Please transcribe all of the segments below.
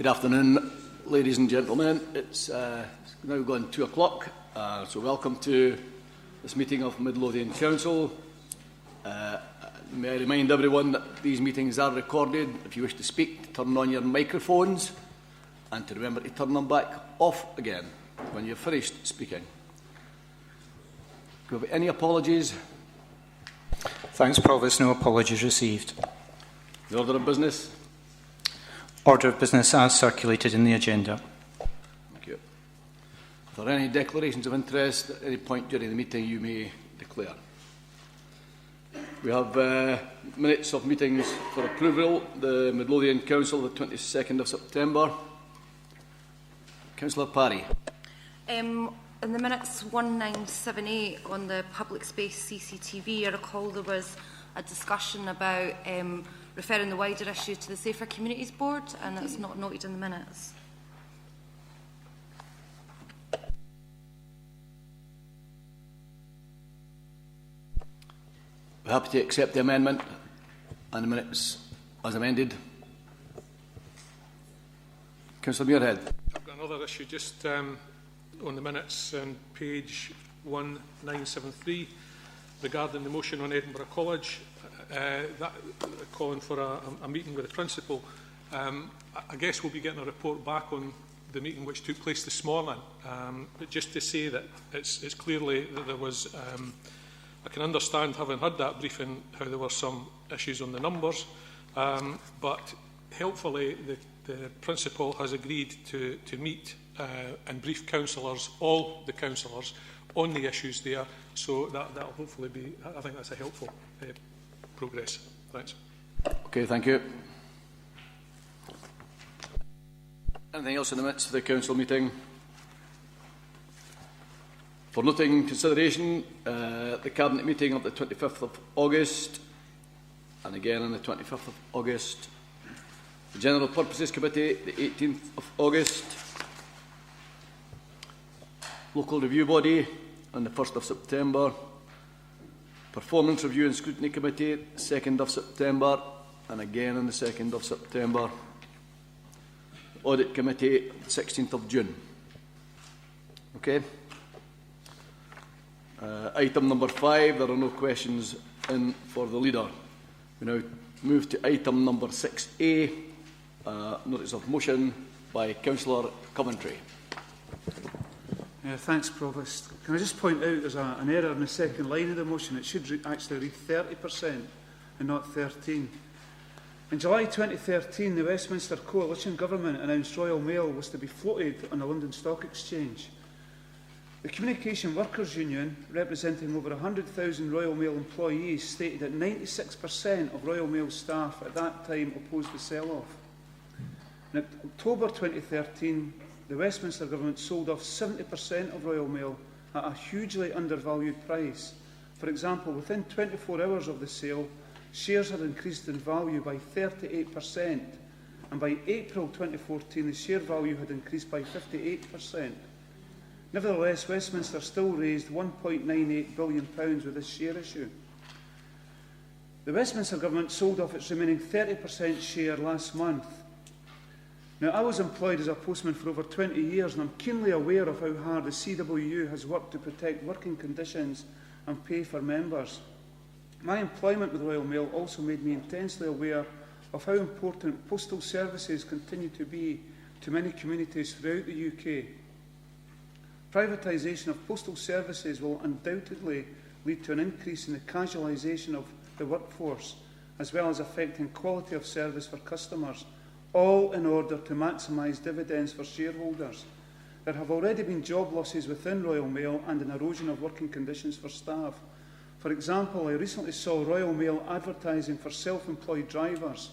Good afternoon, ladies and gentlemen. It's now gone 2 o'clock, so welcome to this meeting of Midlothian Council. May I remind everyone that these meetings are recorded. If you wish to speak, turn on your microphones and to remember to turn them back off again when you've finished speaking. Do you have any apologies? Thanks, Provost. No apologies received. The order of business? Order of business as circulated in the agenda. Thank you. If there are any declarations of interest at any point during the meeting, you may declare. We have minutes of meetings for approval. The Midlothian Council, the 22nd of September. Councillor Parry. In the minutes 1978 on the public space CCTV, I recall there was a discussion about referring the wider issue to the Safer Communities Board, and that's not noted in the minutes. We're happy to accept the amendment and the minutes as amended. Councillor Muirhead. I've got another issue just on the minutes on page 1973 regarding the motion on Edinburgh College, calling for a meeting with the principal. I guess we'll be getting a report back on the meeting which took place this morning, but just to say that it's clearly that there was, I can understand, having had that briefing, how there were some issues on the numbers, but helpfully the principal has agreed to meet and brief councillors, all the councillors, on the issues there, so that'll hopefully be, I think that's a helpful progress. Thanks. Okay, thank you. Anything else in the midst of the council meeting? For noting consideration, the Cabinet meeting of the 25th of August, and again on the 25th of August. The General Purposes Committee, the 18th of August. Local Review Body on the 1st of September. Performance Review and Scrutiny Committee, 2nd of September, and again on the 2nd of September. The Audit Committee, 16th of June. Okay. Item number 5, there are no questions in for the leader. We now move to item number 6A, notice of motion by Councillor Coventry. Thanks, Provost. Can I just point out there's an error in the second line of the motion. It should actually read 30% and not 13. In July 2013, the Westminster Coalition Government announced Royal Mail was to be floated on the London Stock Exchange. The Communication Workers Union, representing over 100,000 Royal Mail employees, stated that 96% of Royal Mail staff at that time opposed the sell-off. In October 2013, the Westminster Government sold off 70% of Royal Mail at a hugely undervalued price. For example, within 24 hours of the sale, shares had increased in value by 38%, and by April 2014, the share value had increased by 58%. Nevertheless, Westminster still raised £1.98 billion with this share issue. The Westminster Government sold off its remaining 30% share last month. Now, I was employed as a postman for over 20 years, and I'm keenly aware of how hard the CWU has worked to protect working conditions and pay for members. My employment with Royal Mail also made me intensely aware of how important postal services continue to be to many communities throughout the UK. Privatisation of postal services will undoubtedly lead to an increase in the casualisation of the workforce, as well as affecting quality of service for customers, all in order to maximise dividends for shareholders. There have already been job losses within Royal Mail and an erosion of working conditions for staff. For example, I recently saw Royal Mail advertising for self-employed drivers.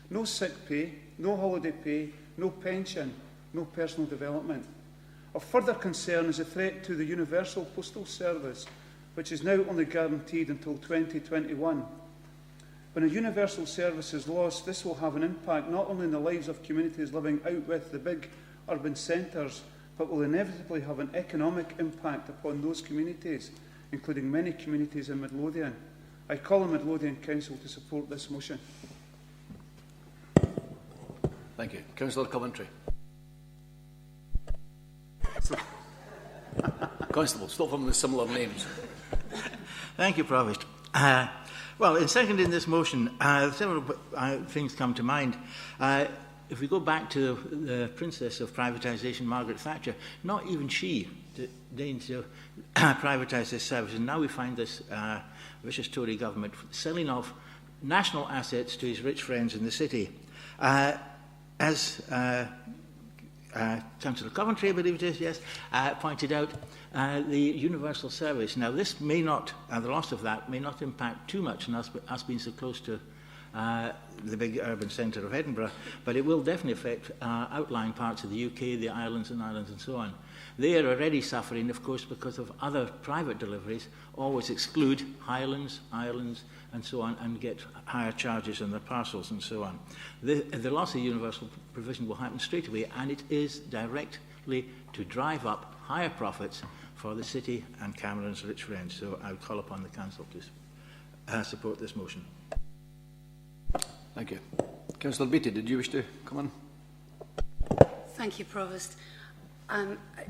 No sick pay, no holiday pay, no pension, no personal development. Of further concern is a threat to the Universal Postal Service, which is now only guaranteed until 2021. When a universal service is lost, this will have an impact not only in the lives of communities living out with the big urban centres, but will inevitably have an economic impact upon those communities, including many communities in Midlothian. I call on Midlothian Council to support this motion. Thank you. Councillor Coventry. Constable, stop them with similar names. Thank you, Provost. Well, in seconding this motion, several things come to mind. If we go back to the princess of privatisation, Margaret Thatcher, not even she deigned to privatise this service. And now we find this vicious Tory government selling off national assets to his rich friends in the city. As Councillor Coventry, I believe it is, yes, pointed out, the universal service. Now, this may not, the loss of that may not impact too much on us being so close to the big urban centre of Edinburgh, but it will definitely affect outlying parts of the UK, the islands and so on. They are already suffering, of course, because of other private deliveries, always exclude Highlands, islands, and so on, and get higher charges on their parcels and so on. The loss of universal provision will happen straight away, and it is directly to drive up higher profits for the city and Cameron's rich friends. So I would call upon the Council to support this motion. Thank you. Councillor Beattie, did you wish to come in? Thank you, Provost.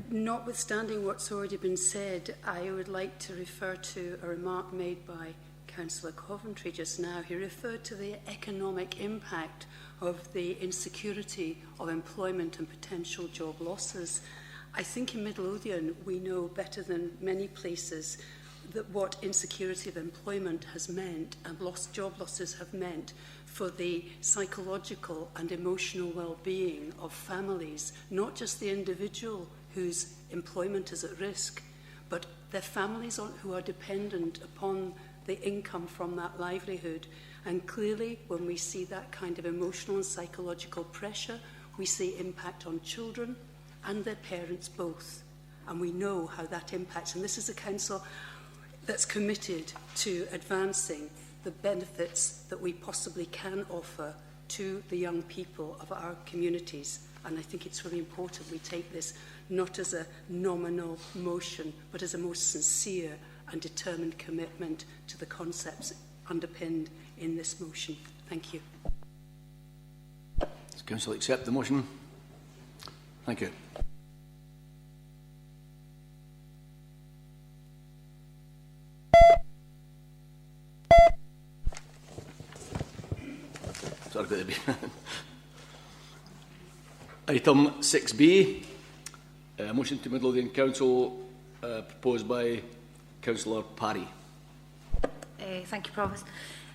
Notwithstanding what's already been said, I would like to refer to a remark made by Councillor Coventry just now. He referred to the economic impact of the insecurity of employment and potential job losses. I think in Midlothian we know better than many places that what insecurity of employment has meant and job losses have meant for the psychological and emotional well-being of families, not just the individual whose employment is at risk, but their families who are dependent upon the income from that livelihood. And clearly, when we see that kind of emotional and psychological pressure, we see impact on children and their parents both. And we know how that impacts. And this is a council that's committed to advancing the benefits that we possibly can offer to the young people of our communities. And I think it's really important we take this not as a nominal motion, but as a most sincere and determined commitment to the concepts underpinned in this motion. Thank you. Does Council accept the motion? Thank you. Sorry about the Item 6B, motion to Midlothian Council, proposed by Councillor Parry. Thank you, Provost.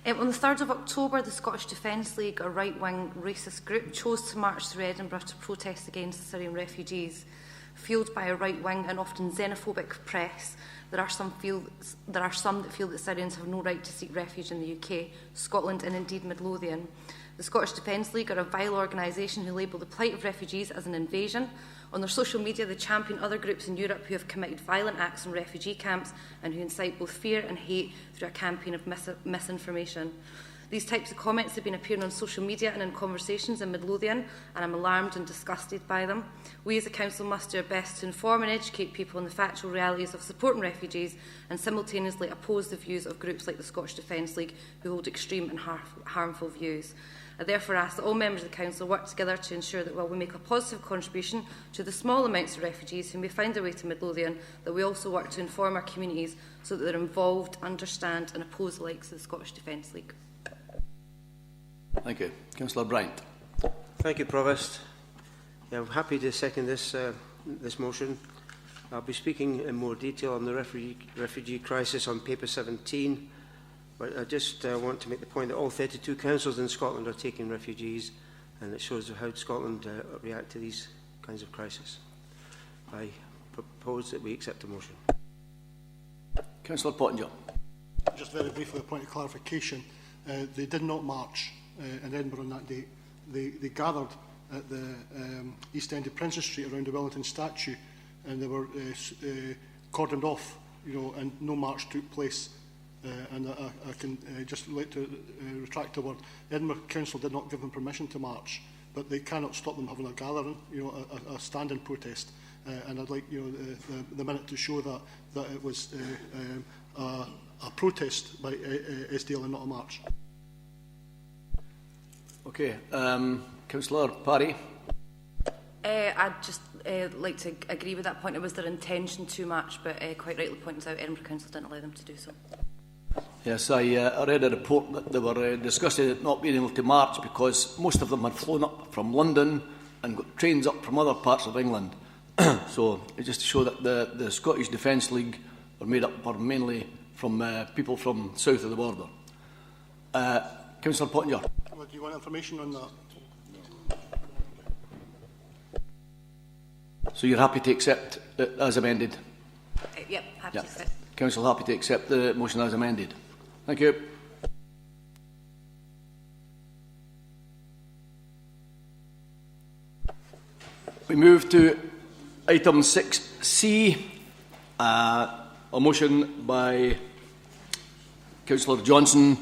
On the 3rd of October, the Scottish Defence League, a right-wing racist group, chose to march through Edinburgh to protest against the Syrian refugees. Fuelled by a right-wing and often xenophobic press, there are some that feel that Syrians have no right to seek refuge in the UK, Scotland and indeed Midlothian. The Scottish Defence League are a vile organisation who label the plight of refugees as an invasion. On their social media, they champion other groups in Europe who have committed violent acts in refugee camps and who incite both fear and hate through a campaign of misinformation. These types of comments have been appearing on social media and in conversations in Midlothian, and I'm alarmed and disgusted by them. We as a council must do our best to inform and educate people on the factual realities of supporting refugees and simultaneously oppose the views of groups like the Scottish Defence League who hold extreme and harmful views. I therefore ask that all members of the Council work together to ensure that while we make a positive contribution to the small amounts of refugees who may find their way to Midlothian, that we also work to inform our communities so that they're involved, understand and oppose the likes of the Scottish Defence League. Thank you. Councillor Bryant. Thank you, Provost. Yeah, I'm happy to second this motion. I'll be speaking in more detail on the refugee crisis on paper 17. But I just want to make the point that all 32 councils in Scotland are taking refugees, and it shows how Scotland react to these kinds of crises. I propose that we accept the motion. Councillor Pottinger. Just very briefly, a point of clarification. They did not march in Edinburgh on that day. They gathered at the East End of Princess Street around the Wellington statue, and they were cordoned off, and no march took place. And I can just like to retract a word. Edinburgh Council did not give them permission to march, but they cannot stop them having a gathering, a standing protest. And I'd like the minute to show that it was a protest by SDL and not a march. Okay, Councillor Parry. I'd just like to agree with that point. It was their intention to match, but quite rightly points out Edinburgh Council didn't allow them to do so. Yes, I read a report that they were discussing it not being able to march because most of them had flown up from London and got trains up from other parts of England. So it's just to show that the Scottish Defence League are made up mainly from people from south of the border. Councillor Pottinger. Well, do you want information on that? So you're happy to accept it as amended? Yep, happy to accept. Council happy to accept the motion as amended. Thank you. We move to item 6C, a motion by Councillor Johnson.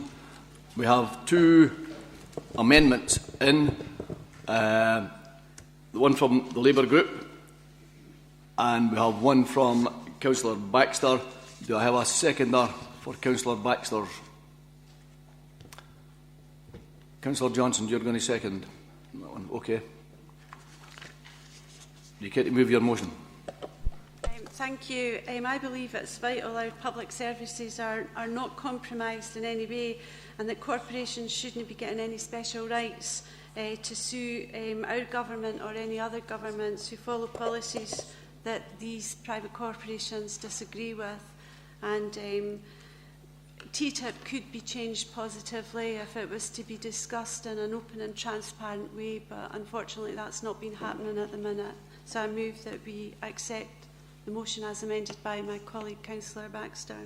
We have two amendments in, the one from the Labour Group and we have one from Councillor Baxter. Do I have a seconder for Councillor Baxter? Councillor Johnson, you're going to second that one. Okay. You care to move your motion? Thank you. I believe it's vital our public services are not compromised in any way, and that corporations shouldn't be getting any special rights to sue our government or any other governments who follow policies that these private corporations disagree with. And TTIP could be changed positively if it was to be discussed in an open and transparent way, but unfortunately that's not been happening at the minute. So I move that we accept the motion as amended by my colleague Councillor Baxter.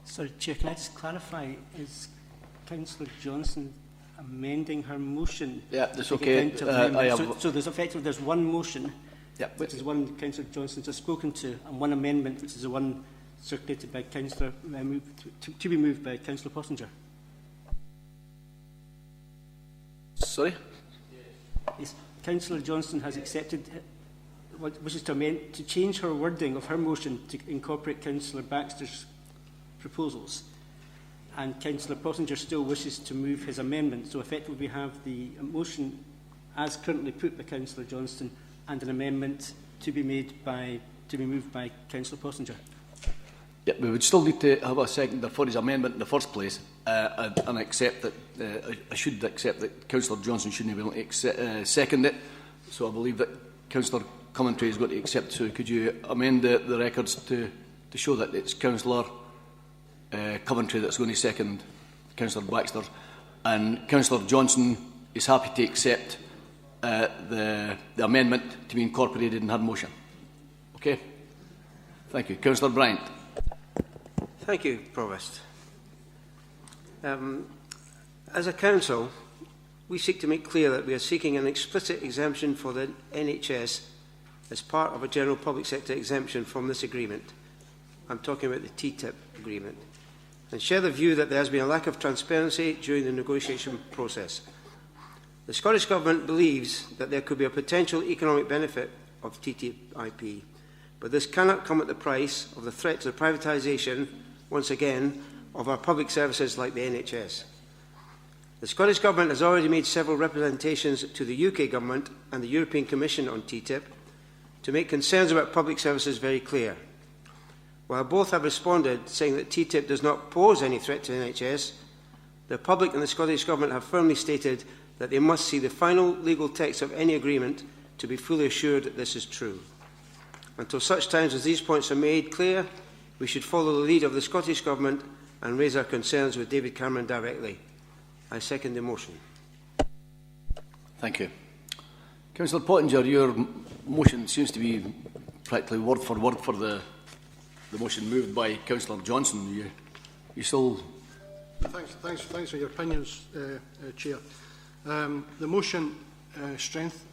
Sorry, Chair, can I just clarify, is Councillor Johnson amending her motion? Yeah, that's okay. So there's effectively there's one motion, yep, which is one Councillor Johnson has spoken to, and one amendment, which is the one circulated by Councillor, to be moved by Councillor Pottinger. Sorry? Yes. Councillor Johnson has accepted, wishes to amend, to change her wording of her motion to incorporate Councillor Baxter's proposals, and Councillor Pottinger still wishes to move his amendment. So effectively we have the motion as currently put by Councillor Johnson and an amendment to be moved by Councillor Pottinger. Yeah, we would still need to have a seconder for his amendment in the first place, and accept that I should accept that Councillor Johnson shouldn't be able to second it. So I believe that Councillor Coventry is going to accept. So could you amend the records to show that it's Councillor Coventry that's going to second Councillor Baxter, and Councillor Johnson is happy to accept the amendment to be incorporated in her motion. Okay. Thank you. Councillor Bryant. Thank you, Provost. As a council, we seek to make clear that we are seeking an explicit exemption for the NHS as part of a general public sector exemption from this agreement. I'm talking about the TTIP agreement, and share the view that there has been a lack of transparency during the negotiation process. The Scottish Government believes that there could be a potential economic benefit of TTIP, but this cannot come at the price of the threat to the privatisation, once again, of our public services like the NHS. The Scottish Government has already made several representations to the UK Government and the European Commission on TTIP to make concerns about public services very clear. While both have responded saying that TTIP does not pose any threat to the NHS, the public and the Scottish Government have firmly stated that they must see the final legal text of any agreement to be fully assured that this is true. Until such times as these points are made clear, we should follow the lead of the Scottish Government and raise our concerns with David Cameron directly. I second the motion. Thank you. Councillor Pottinger, your motion seems to be practically word for the motion moved by Councillor Johnson. You still... Thanks for your opinions, Chair. The motion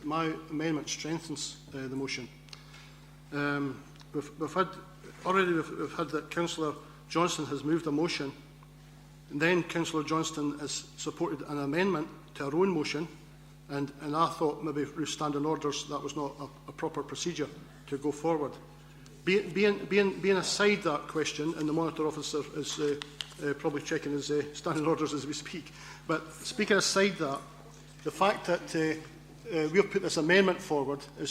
my amendment strengthens the motion. We've had that Councillor Johnson has moved a motion, and then Councillor Johnston has supported an amendment to her own motion, and I thought maybe through standing orders that was not a proper procedure to go forward. Being aside that question, and the Monitor Officer is probably checking his standing orders as we speak, but speaking aside that, the fact that we've put this amendment forward, it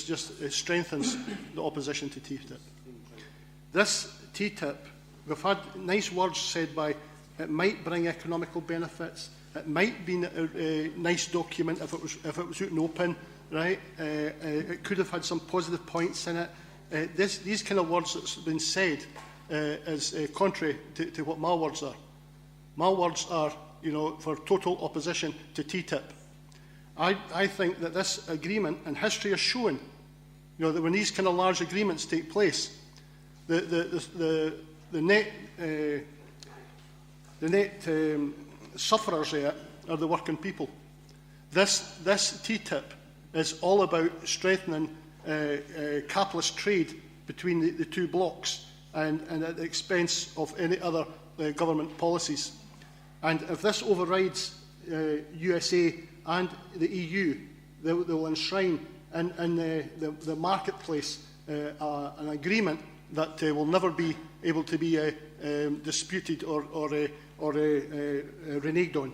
strengthens the opposition to TTIP. This TTIP, we've had nice words said by, it might bring economical benefits, it might be a nice document if it was out and open, right? It could have had some positive points in it. These kind of words that's been said is contrary to what my words are. My words are, for total opposition to TTIP. I think that this agreement, and history has shown, that when these kind of large agreements take place, the net sufferers there are the working people. This TTIP is all about strengthening capitalist trade between the two blocks and at the expense of any other government policies. And if this overrides USA and the EU, they will enshrine in the marketplace an agreement that will never be able to be disputed or reneged on.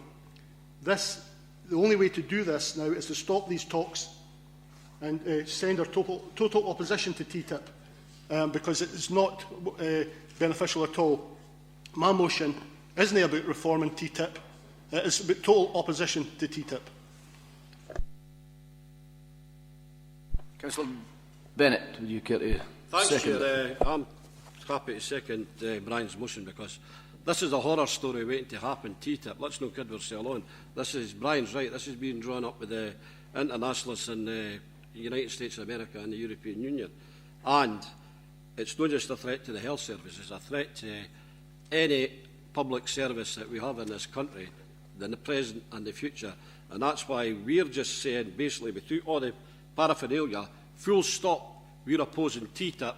The only way to do this now is to stop these talks and send our total opposition to TTIP, because it is not beneficial at all. My motion isn't about reforming TTIP, it's about total opposition to TTIP. Councillor Bennett, would you care to Thanks, Chair. I'm happy to second Brian's motion, because this is a horror story waiting to happen, TTIP. Let's not kid ourselves on. Brian's right, this is being drawn up with the internationalists in the United States of America and the European Union. And it's not just a threat to the health service, it's a threat to any public service that we have in this country, in the present and the future. And that's why we're just saying, basically, without all the paraphernalia, full stop, we're opposing TTIP.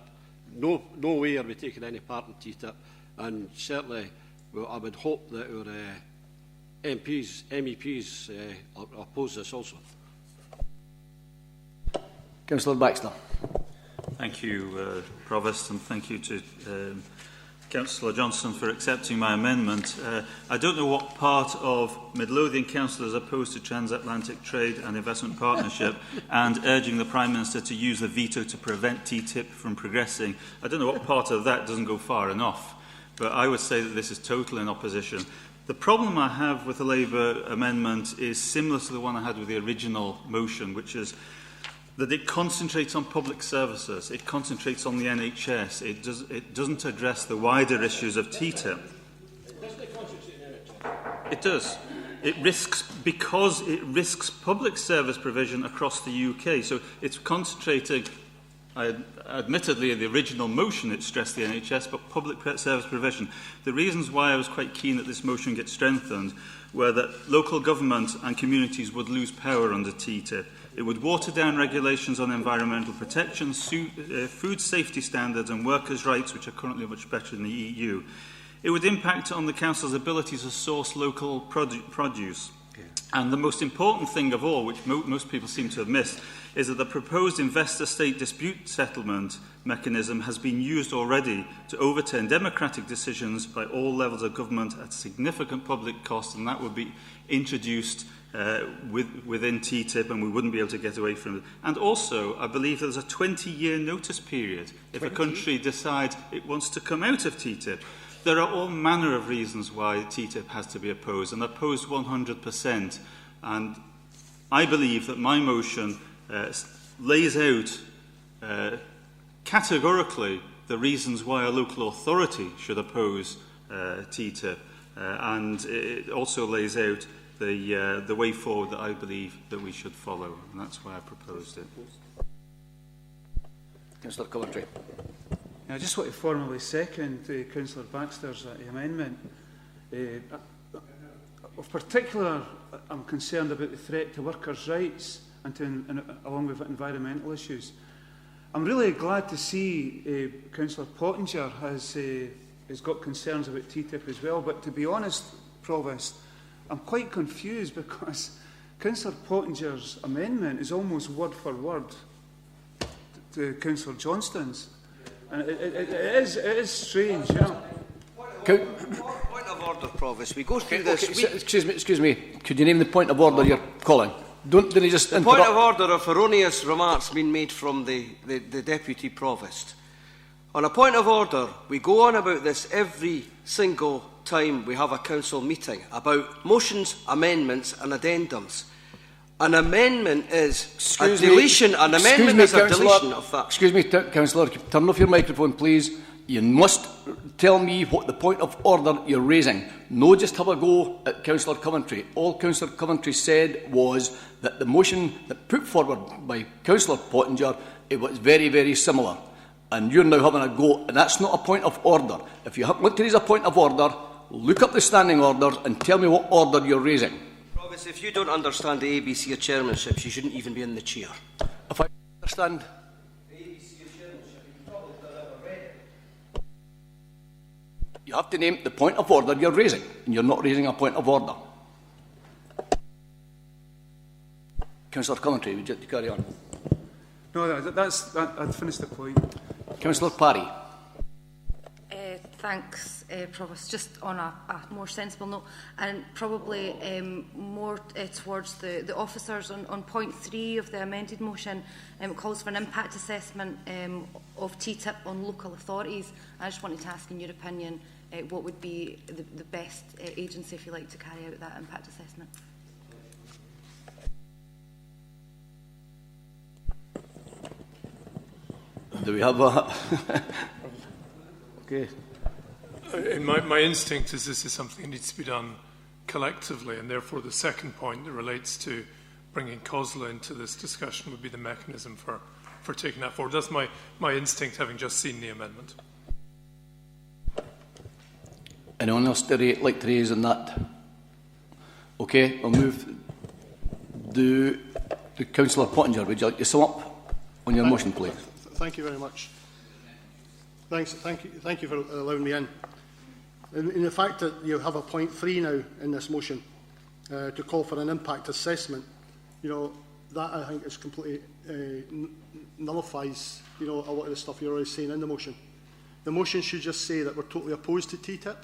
No way are we taking any part in TTIP. And certainly, I would hope that our MEPs oppose this also. Councillor Baxter. Thank you, Provost, and thank you to Councillor Johnson for accepting my amendment. I don't know what part of Midlothian Council is opposed to transatlantic trade and investment partnership and urging the Prime Minister to use the veto to prevent TTIP from progressing. I don't know what part of that doesn't go far enough, but I would say that this is total in opposition. The problem I have with the Labour amendment is similar to the one I had with the original motion, which is that it concentrates on public services, it concentrates on the NHS, it doesn't address the wider issues of TTIP. It does. Because it risks public service provision across the UK. So it's concentrating, admittedly in the original motion it stressed the NHS, but public service provision. The reasons why I was quite keen that this motion gets strengthened were that local government and communities would lose power under TTIP. It would water down regulations on environmental protection, food safety standards and workers' rights, which are currently much better in the EU. It would impact on the Council's ability to source local produce. Yeah. And the most important thing of all, which most people seem to have missed, is that the proposed investor-state dispute settlement mechanism has been used already to overturn democratic decisions by all levels of government at significant public cost, and that would be introduced within TTIP, and we wouldn't be able to get away from it. And also, I believe there's a 20-year notice period if a country decides it wants to come out of TTIP. There are all manner of reasons why TTIP has to be opposed, and opposed 100%. And I believe that my motion lays out categorically the reasons why a local authority should oppose TTIP, and it also lays out the way forward that I believe that we should follow, and that's why I proposed it. Councillor Coventry. I just want to formally second Councillor Baxter's amendment. Of particular, I'm concerned about the threat to workers' rights and along with environmental issues. I'm really glad to see Councillor Pottinger has got concerns about TTIP as well, but to be honest, Provost, I'm quite confused because Councillor Pottinger's amendment is almost word for word to Councillor Johnston's. And it is strange, you know. Point of order, Provost. We go through this. Excuse me. Could you name the point of order you're calling? Don't they just The interrupt? point of order of erroneous remarks being made from the Deputy Provost. On a point of order, we go on about this every single time we have a council meeting, about motions, amendments and addendums. An amendment is a deletion of that. Excuse me, Councillor, turn off your microphone, please. You must tell me what the point of order you're raising. No, just have a go at Councillor Coventry. All Councillor Coventry said was that the motion that put forward by Councillor Pottinger, it was very, very similar. And you're now having a go, and that's not a point of order. If you want to raise a point of order, look up the standing orders and tell me what order you're raising. Provost, if you don't understand the ABC of chairmanships, you shouldn't even be in the chair. If I understand... You have to name the point of order you're raising, and you're not raising a point of order. Councillor Coventry, would you like to carry on? No, I'd finished the point. Councillor Parry. Thanks, Provost. Just on a more sensible note, and probably more towards the officers on point 3 of the amended motion, calls for an impact assessment of TTIP on local authorities. I just wanted to ask, in your opinion, what would be the best agency, if you like, to carry out that impact assessment? Do we have a... Okay. My instinct is this is something that needs to be done collectively, and therefore the second point that relates to bringing COSLA into this discussion would be the mechanism for taking that forward. That's my instinct, having just seen the amendment. Anyone else like to raise on that? Okay, I'll move. Do Councillor Pottinger, would you like to sum up on your motion, please? Thank you very much. Thank you for allowing me in. In the fact that you have a point 3 now in this motion to call for an impact assessment, that I think is completely nullifies, a lot of the stuff you're already saying in the motion. The motion should just say that we're totally opposed to TTIP.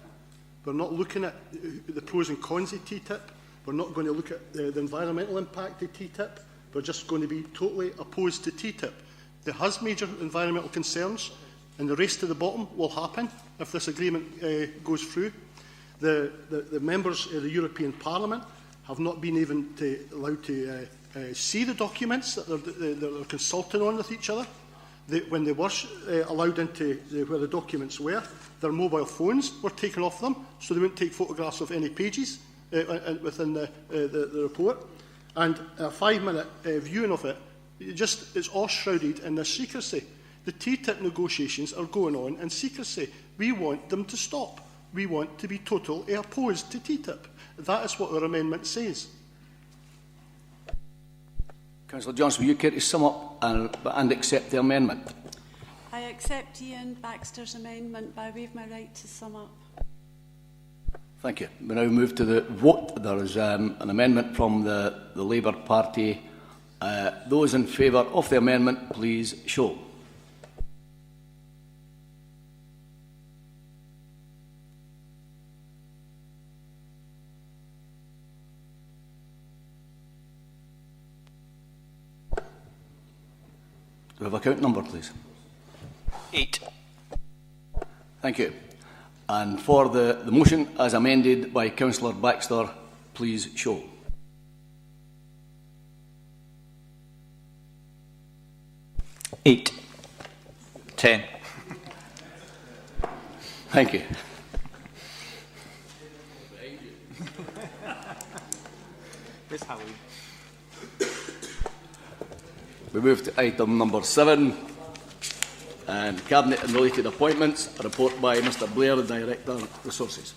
We're not looking at the pros and cons of TTIP. We're not going to look at the environmental impact of TTIP. We're just going to be totally opposed to TTIP. It has major environmental concerns, and the race to the bottom will happen if this agreement goes through. The members of the European Parliament have not been even allowed to see the documents that they're consulting on with each other. When they were allowed into where the documents were, their mobile phones were taken off them, so they wouldn't take photographs of any pages within the report. And a 5-minute viewing of it, it's all shrouded in this secrecy. The TTIP negotiations are going on in secrecy. We want them to stop. We want to be totally opposed to TTIP. That is what our amendment says. Councillor Johnson, will you care to sum up and accept the amendment? I accept Ian Baxter's amendment, but I waive my right to sum up. Thank you. We now move to the vote. There is an amendment from the Labour Party. Those in favour of the amendment, please show. Do we have a count number, please? 8. Thank you. And for the motion as amended by Councillor Baxter, please show. Eight. 10. Thank you. This how We move to item number 7, and Cabinet and related appointments. A report by Mr Blair, the Director of Resources.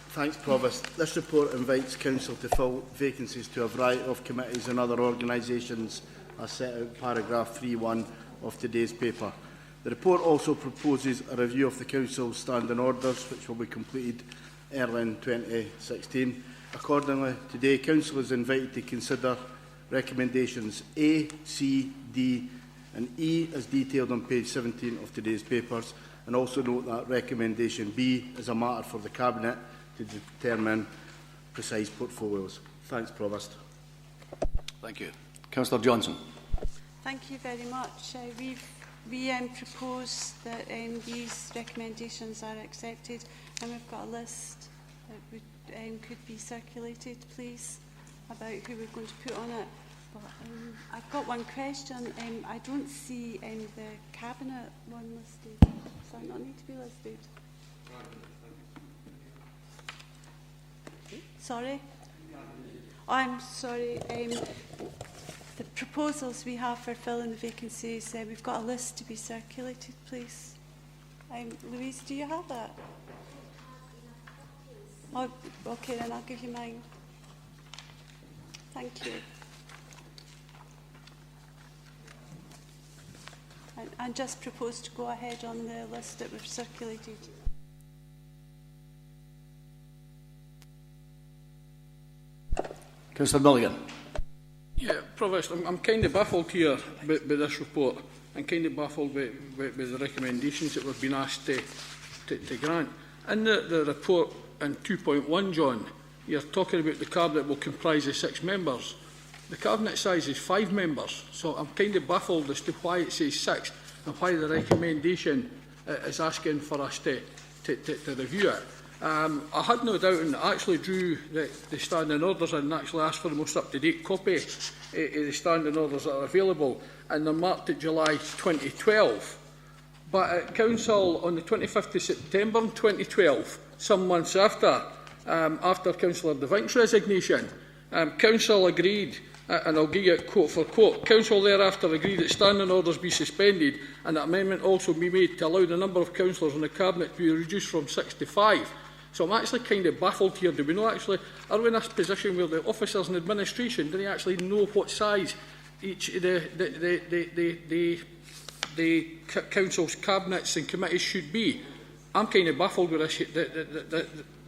Thanks, Provost. This report invites Council to fill vacancies to a variety of committees and other organisations as set out in paragraph 3.1 of today's paper. The report also proposes a review of the Council's standing orders, which will be completed early in 2016. Accordingly, today Council is invited to consider recommendations A, C, D and E as detailed on page 17 of today's papers, and also note that recommendation B is a matter for the Cabinet to determine precise portfolios. Thanks, Provost. Thank you. Councillor Johnson. Thank you very much. We propose that these recommendations are accepted, and we've got a list that would, could be circulated, please, about who we're going to put on it. But I've got one question. I don't see the Cabinet one listed. Does that not need to be listed? Sorry? Oh, I'm sorry. The proposals we have for filling the vacancies, we've got a list to be circulated, please. Louise, do you have that? Oh, okay, then I'll give you mine. Thank you. And just propose to go ahead on the list that we've circulated. Councillor Milligan. Yeah, Provost, I'm kind of baffled here by this report. I'm kind of baffled by the recommendations that we've been asked to grant. In the report in 2.1, John, you're talking about the Cabinet will comprise of 6 members. The Cabinet size is 5 members, so I'm kind of baffled as to why it says 6 and why the recommendation is asking for us to review it. I had no doubt and actually drew the standing orders and actually asked for the most up-to-date copy of the standing orders that are available, and they're marked at July 2012. But at Council on the 25th of September 2012, some months after Councillor DeVink's resignation, Council agreed, and I'll give you it quote for quote, Council thereafter agreed that standing orders be suspended and that amendment also be made to allow the number of councillors in the Cabinet to be reduced from 6 to 5. So I'm actually kind of baffled here. Do we know actually, are we in this position where the officers and administration, do they actually know what size each of the council's cabinets and committees should be? I'm kind of baffled with this,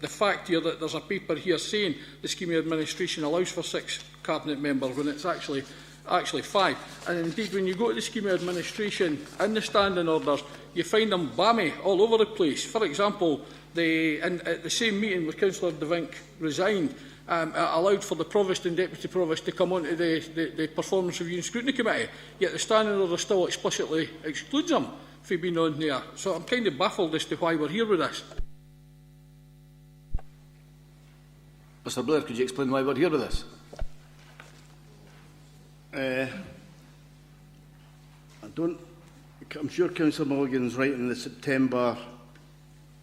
the fact here that there's a paper here saying the scheme of administration allows for 6 cabinet members when it's actually 5. And indeed, when you go to the scheme of administration in the standing orders, you find them bammy all over the place. For example, at the same meeting where Councillor DeVink resigned, it allowed for the Provost and Deputy Provost to come onto the Performance Review and Scrutiny Committee, yet the standing order still explicitly excludes them from being on there. So I'm kind of baffled as to why we're here with this. Mr Blair, could you explain why we're here with this? I'm sure Councillor Mulligan's right in the September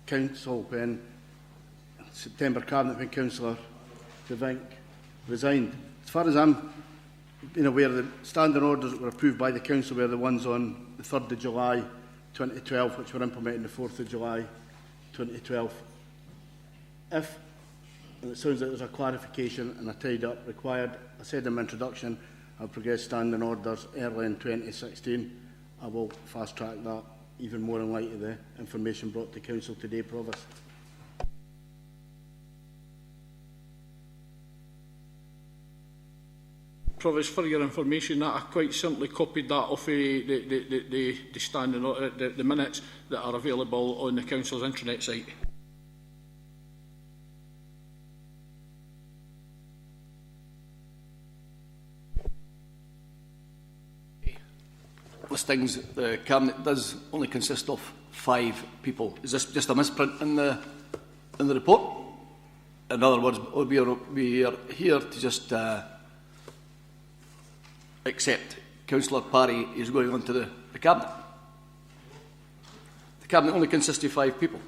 Cabinet when Councillor DeVink resigned. As far as I'm aware, the standing orders that were approved by the Council were the ones on the 3rd of July 2012, which were implemented the 4th of July 2012. And it sounds like there's a clarification and a tied-up required. I said in my introduction, I'll progress standing orders early in 2016. I will fast-track that even more in light of the information brought to Council today, Provost. Provost, for your information, that I quite simply copied that off the standing the minutes that are available on the Council's intranet site. Listings, the Cabinet does only consist of 5 people. Is this just a misprint in the report? In other words, we are here to just accept Councillor Parry is going on to the Cabinet. The Cabinet only consists of 5 people.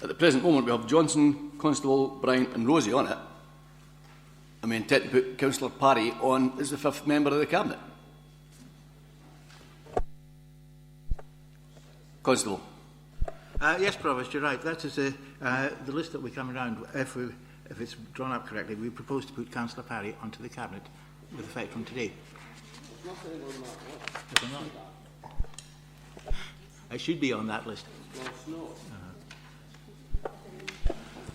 At the present moment, we have Johnson, Constable, Bryant and Rosie on it. And we intend to put Councillor Parry on as the 5th member of the Cabinet. Constable. Yes, Provost, you're right. That is the list that we come around. If it's drawn up correctly, we propose to put Councillor Parry onto the Cabinet with effect from today. I should be on that list.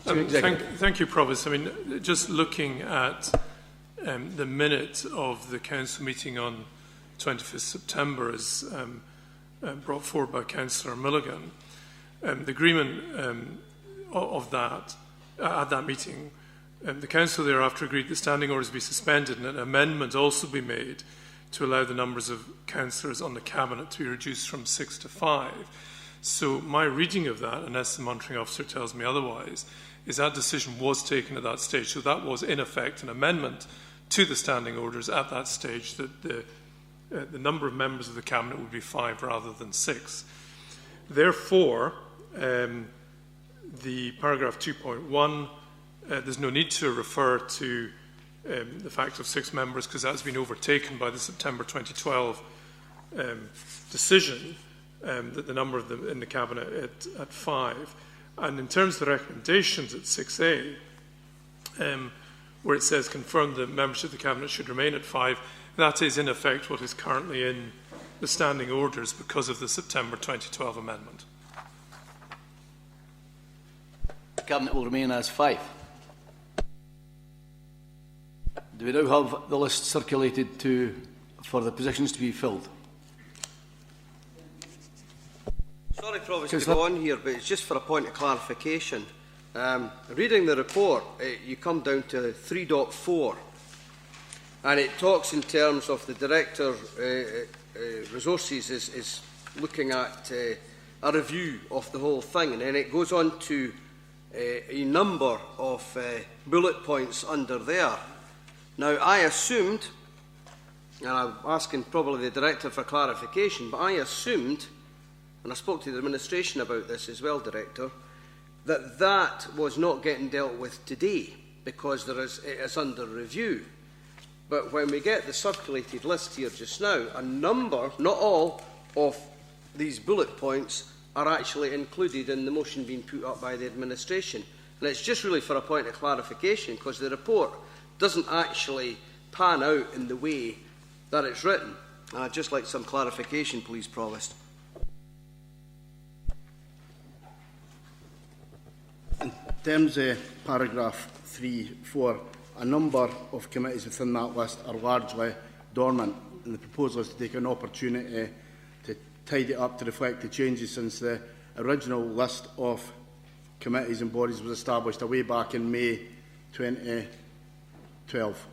Thank you, Provost. I mean, just looking at the minute of the Council meeting on 25th September as brought forward by Councillor Milligan, the agreement of that at that meeting The Council thereafter agreed that standing orders be suspended and an amendment also be made to allow the numbers of councillors on the Cabinet to be reduced from 6 to 5. So my reading of that, unless the monitoring officer tells me otherwise, is that decision was taken at that stage. So that was in effect an amendment to the standing orders at that stage, that the number of members of the Cabinet would be 5 rather than 6. Therefore, the paragraph 2.1, there's no need to refer to the fact of 6 members because that's been overtaken by the September 2012 decision that the number of them in the Cabinet at 5. And in terms of the recommendations at 6A, where it says confirm the membership of the Cabinet should remain at 5, that is in effect what is currently in the standing orders because of the September 2012 amendment. The Cabinet will remain as 5. Do we now have the list circulated for the positions to be filled? Sorry, Provost, to go on here, but it's just for a point of clarification. Reading the report, you come down to 3.4, and it talks in terms of the Director Resources is looking at a review of the whole thing, and then it goes on to a number of bullet points under there. Now, I assumed, and I'm asking probably the Director for clarification, but I assumed, and I spoke to the administration about this as well, Director, that was not getting dealt with today because it is under review. But when we get the circulated list here just now, a number, not all, of these bullet points are actually included in the motion being put up by the administration. And it's just really for a point of clarification because the report doesn't actually pan out in the way that it's written. And I'd just like some clarification, please, Provost. In terms of paragraph 3.4, a number of committees within that list are largely dormant, and the proposal is to take an opportunity to tidy it up to reflect the changes since the original list of committees and bodies was established way back in May 2012.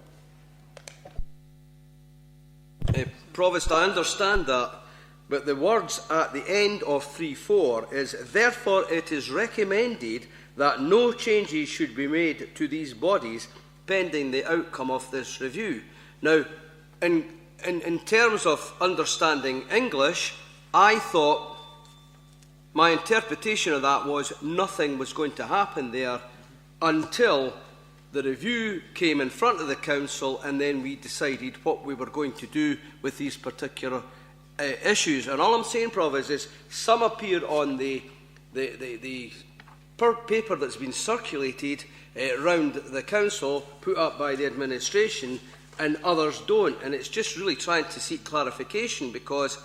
Provost, I understand that, but the words at the end of 3.4 is, therefore it is recommended that no changes should be made to these bodies pending the outcome of this review. Now, in terms of understanding English, I thought my interpretation of that was nothing was going to happen there until the review came in front of the Council and then we decided what we were going to do with these particular issues. And all I'm saying, Provost, is some appear on the paper that's been circulated around the Council, put up by the administration, and others don't. And it's just really trying to seek clarification because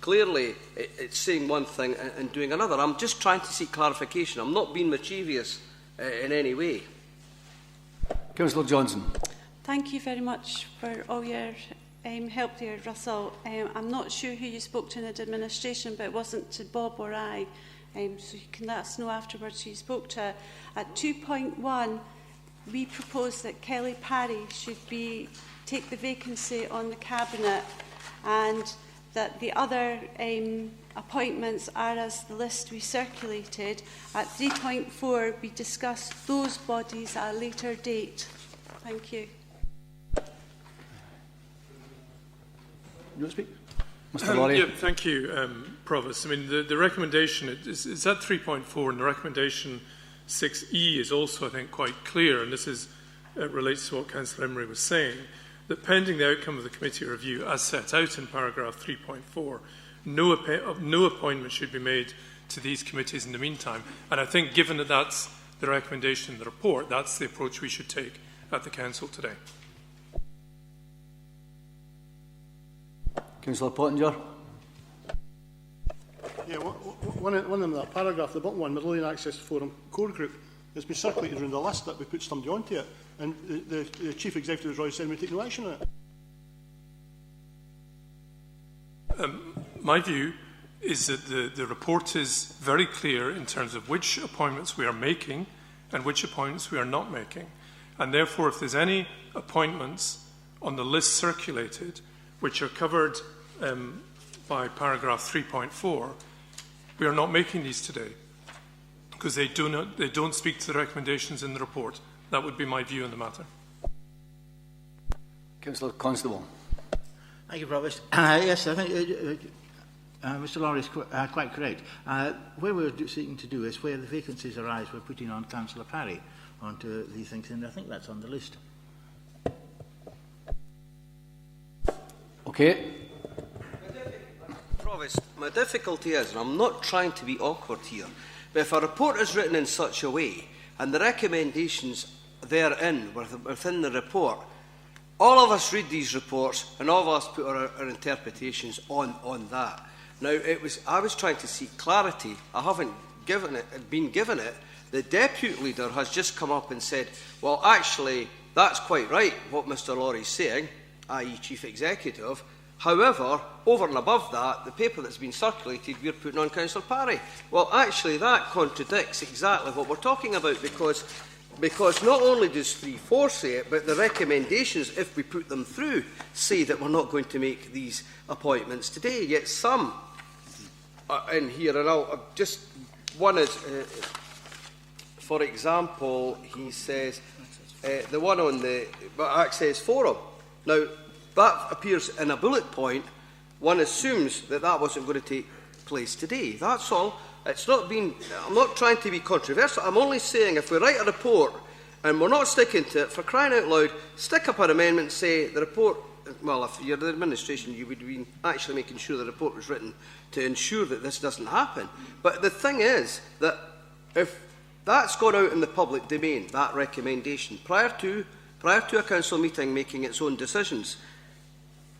clearly it's saying one thing and doing another. I'm just trying to seek clarification. I'm not being mischievous in any way. Councillor Johnson. Thank you very much for all your help there, Russell. I'm not sure who you spoke to in the administration, but it wasn't to Bob or I. So you can let us know afterwards who you spoke to. At 2.1, we propose that Kelly Parry should take the vacancy on the Cabinet, and that the other appointments are as the list we circulated. At 3.4, we discuss those bodies at a later date. Thank you. You want to speak? Mr. Laurie. Yeah, thank you, Provost. I mean, the recommendation is at 3.4, and the recommendation 6E is also, I think, quite clear, and this relates to what Councillor Emery was saying, that pending the outcome of the committee review, as set out in paragraph 3.4, no appointment should be made to these committees in the meantime. And I think, given that that's the recommendation in the report, that's the approach we should take at the Council today. Councillor Pottinger. Yeah, one of them, that paragraph, the bottom one, Midlothian Access Forum Core Group, has been circulated around the list that we put somebody onto it, and the Chief Executive has already said we take no action on it. My view is that the report is very clear in terms of which appointments we are making and which appointments we are not making. And therefore, if there's any appointments on the list circulated which are covered by paragraph 3.4, we are not making these today because they don't speak to the recommendations in the report. That would be my view on the matter. Councillor Constable. Thank you, Provost. Yes, I think Mr. Lawrie is quite correct. Where we're seeking to do is where the vacancies arise, we're putting on Councillor Parry onto these things, and I think that's on the list. Okay. Provost, my difficulty is, and I'm not trying to be awkward here, but if a report is written in such a way, and the recommendations therein, within the report, all of us read these reports, and all of us put our interpretations on that. Now, I was trying to seek clarity. I haven't been given it. The deputy leader has just come up and said, well, actually, that's quite right, what Mr. Lawrie's saying, i.e. Chief Executive. However, over and above that, the paper that's been circulated, we're putting on Councillor Parry. Well, actually, that contradicts exactly what we're talking about, because not only does 3.4 say it, but the recommendations, if we put them through, say that we're not going to make these appointments today. Yet some in here, and one is, for example, he says, the one on the Access Forum. Now, that appears in a bullet point. One assumes that wasn't going to take place today. That's all. I'm not trying to be controversial. I'm only saying if we write a report and we're not sticking to it, for crying out loud, stick up an amendment and say the report, well, if you're the administration, you would be actually making sure the report was written to ensure that this doesn't happen. But the thing is that if that's gone out in the public domain, that recommendation, prior to a council meeting making its own decisions,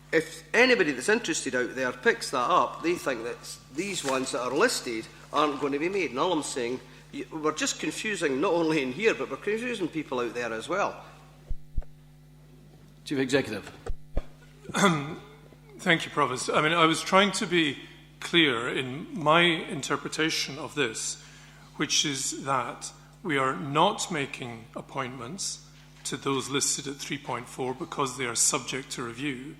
if anybody that's interested out there picks that up, they think that these ones that are listed aren't going to be made. And all I'm saying, we're just confusing, not only in here, but we're confusing people out there as well. Chief Executive. Thank you, Provost. I mean, I was trying to be clear in my interpretation of this, which is that we are not making appointments to those listed at 3.4 because they are subject to review.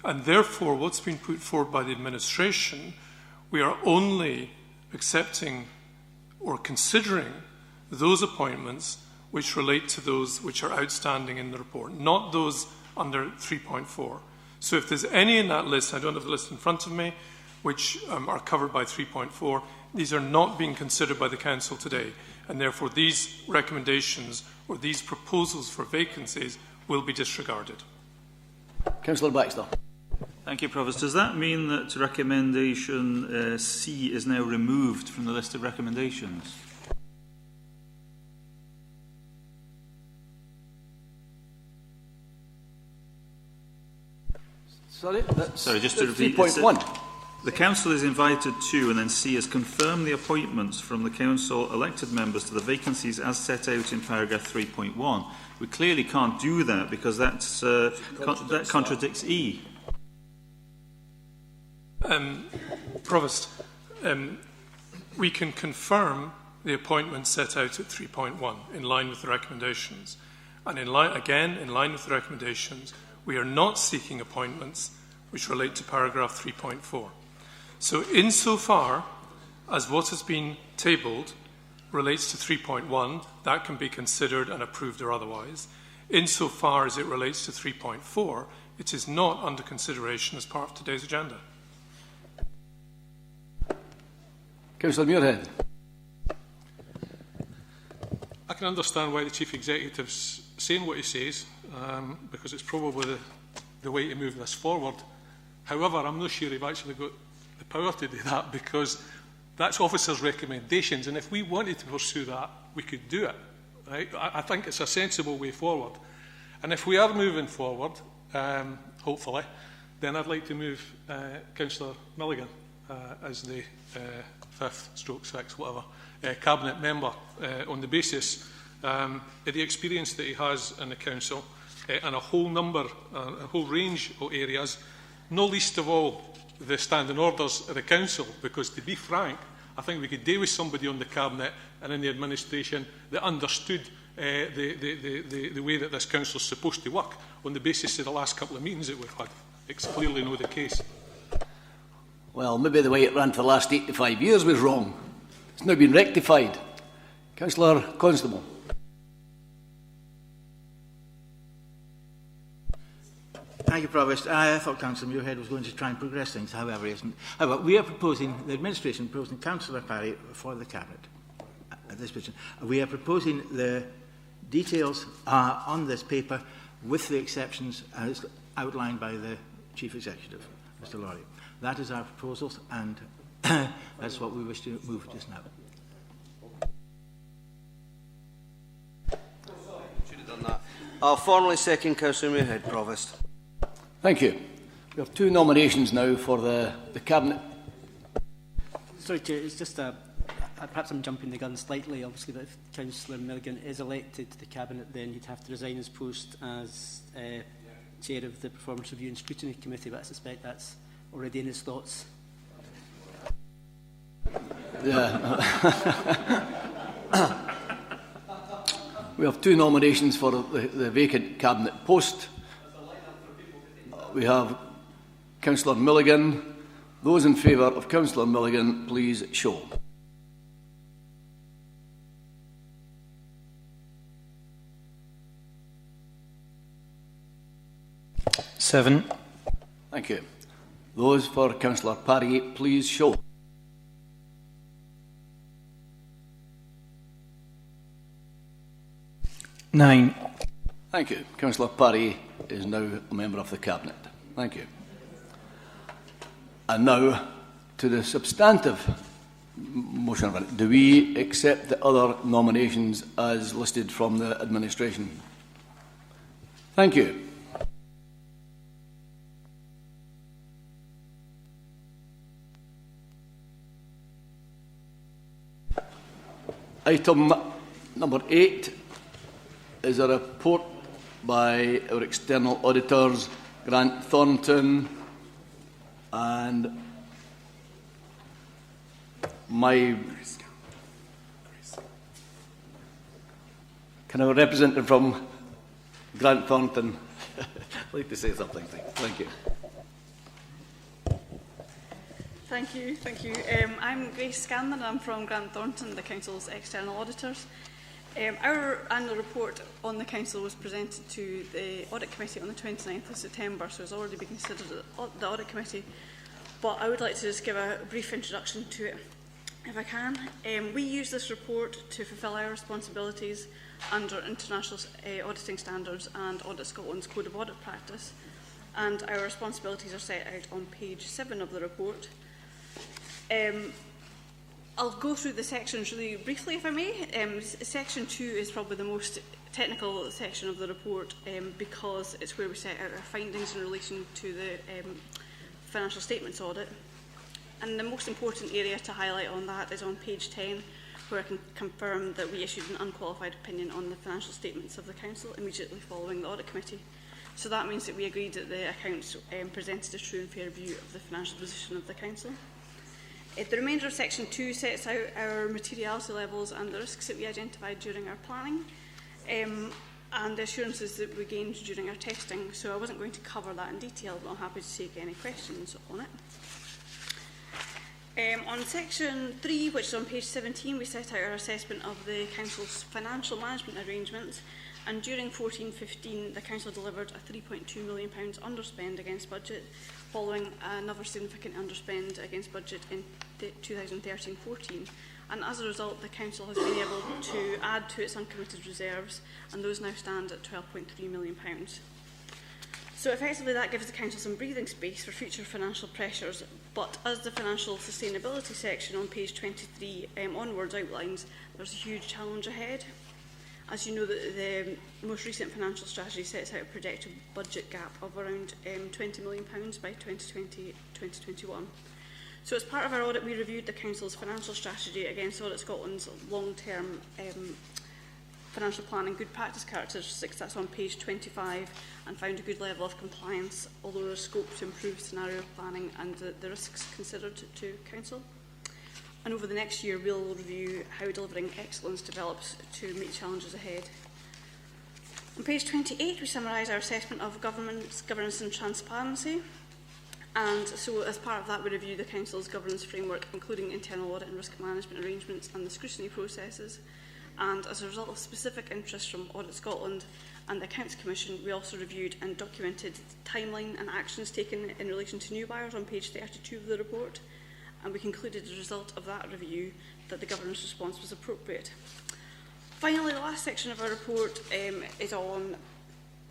And therefore, what's been put forward by the administration, we are only accepting or considering those appointments which relate to those which are outstanding in the report, not those under 3.4. So if there's any in that list, I don't have the list in front of me, which are covered by 3.4, these are not being considered by the Council today, and therefore these recommendations or these proposals for vacancies will be disregarded. Councillor Baxter. Thank you, Provost. Does that mean that recommendation C is now removed from the list of recommendations? Sorry, just to repeat. 3.1. The Council is invited to, and then C is confirm the appointments from the Council elected members to the vacancies as set out in paragraph 3.1. We clearly can't do that because that contradicts E. Provost, we can confirm the appointments set out at 3.1 in line with the recommendations. And in line with the recommendations, we are not seeking appointments which relate to paragraph 3.4. So insofar as what has been tabled relates to 3.1, that can be considered and approved or otherwise. Insofar as it relates to 3.4, it is not under consideration as part of today's agenda. Councillor Muirhead. I can understand why the Chief Executive's saying what he says, because it's probably the way to move this forward. However, I'm not sure he've actually got the power to do that, because that's officers' recommendations, and if we wanted to pursue that, we could do it. Right? I think it's a sensible way forward. And if we are moving forward, hopefully, then I'd like to move Councillor Milligan as the 5th/6th, whatever, cabinet member on the basis of the experience that he has in the council and a whole range of areas, not least of all the standing orders of the council, because to be frank, I think we could deal with somebody on the cabinet and in the administration that understood the way that this council is supposed to work on the basis of the last couple of meetings that we've had. It's clearly not the case. Well, maybe the way it ran for the last 85 years was wrong. It's now been rectified. Councillor Constable. Thank you, Provost. I thought Councillor Muirhead was going to try and progress things, however, he isn't. However, we are proposing, the administration proposing Councillor Parry for the Cabinet at this position. We are proposing the details on this paper with the exceptions as outlined by the Chief Executive, Mr. Laurie. That is our proposals, and that's what we wish to move just now. Should have done that. I'll formally second Councillor Muirhead, Provost. Thank you. We have two nominations now for the Cabinet. Sorry, Chair, it's just perhaps I'm jumping the gun slightly. Obviously, but if Councillor Milligan is elected to the Cabinet, then he'd have to resign his post as Chair of the Performance Review and Scrutiny Committee, but I suspect that's already in his thoughts. Yeah. We have two nominations for the vacant Cabinet post. We have Councillor Milligan. Those in favour of Councillor Milligan, please show. Seven. Thank you. Those for Councillor Parry, please show. Nine. Thank you. Councillor Parry is now a member of the Cabinet. Thank you. And now to the substantive motion. Do we accept the other nominations as listed from the administration? Thank you. Item number 8 is a report by our external auditors, Grant Thornton, and my... Can I have a representative from Grant Thornton? I'd like to say something. Thank you. Thank you. I'm Grace Scanlon. I'm from Grant Thornton, the Council's external auditors. Our annual report on the Council was presented to the Audit Committee on the 29th of September, so it's already been considered at the Audit Committee. But I would like to just give a brief introduction to it, if I can. We use this report to fulfil our responsibilities under international auditing standards and Audit Scotland's Code of Audit Practice. And our responsibilities are set out on page 7 of the report. I'll go through the sections really briefly, if I may. Section 2 is probably the most technical section of the report because it's where we set out our findings in relation to the financial statements audit. And the most important area to highlight on that is on page 10, where I can confirm that we issued an unqualified opinion on the financial statements of the Council immediately following the Audit Committee. So that means that we agreed that the accounts presented a true and fair view of the financial position of the Council. The remainder of Section 2 sets out our materiality levels and the risks that we identified during our planning and the assurances that we gained during our testing. So I wasn't going to cover that in detail, but I'm happy to take any questions on it. On Section 3, which is on page 17, we set out our assessment of the Council's financial management arrangements. And during 14-15, the Council delivered a £3.2 million underspend against budget, following another significant underspend against budget in 2013-14. And as a result, the Council has been able to add to its uncommitted reserves, and those now stand at £12.3 million. So effectively that gives the Council some breathing space for future financial pressures, but as the financial sustainability section on page 23 onwards outlines, there's a huge challenge ahead. As you know, the most recent financial strategy sets out a projected budget gap of around £20 million by 2020-2021. So as part of our audit, we reviewed the Council's financial strategy against Audit Scotland's long-term financial planning good practice characteristics. That's on page 25, and found a good level of compliance, although there's scope to improve scenario planning and the risks considered to Council. And over the next year, we'll review how delivering excellence develops to meet challenges ahead. On page 28, we summarise our assessment of governance and transparency. And so, as part of that, we review the Council's governance framework, including internal audit and risk management arrangements and the scrutiny processes. And as a result of specific interest from Audit Scotland and the Accounts Commission, we also reviewed and documented the timeline and actions taken in relation to new buyers on page 32 of the report. And we concluded as a result of that review that the governance response was appropriate. Finally, the last section of our report is on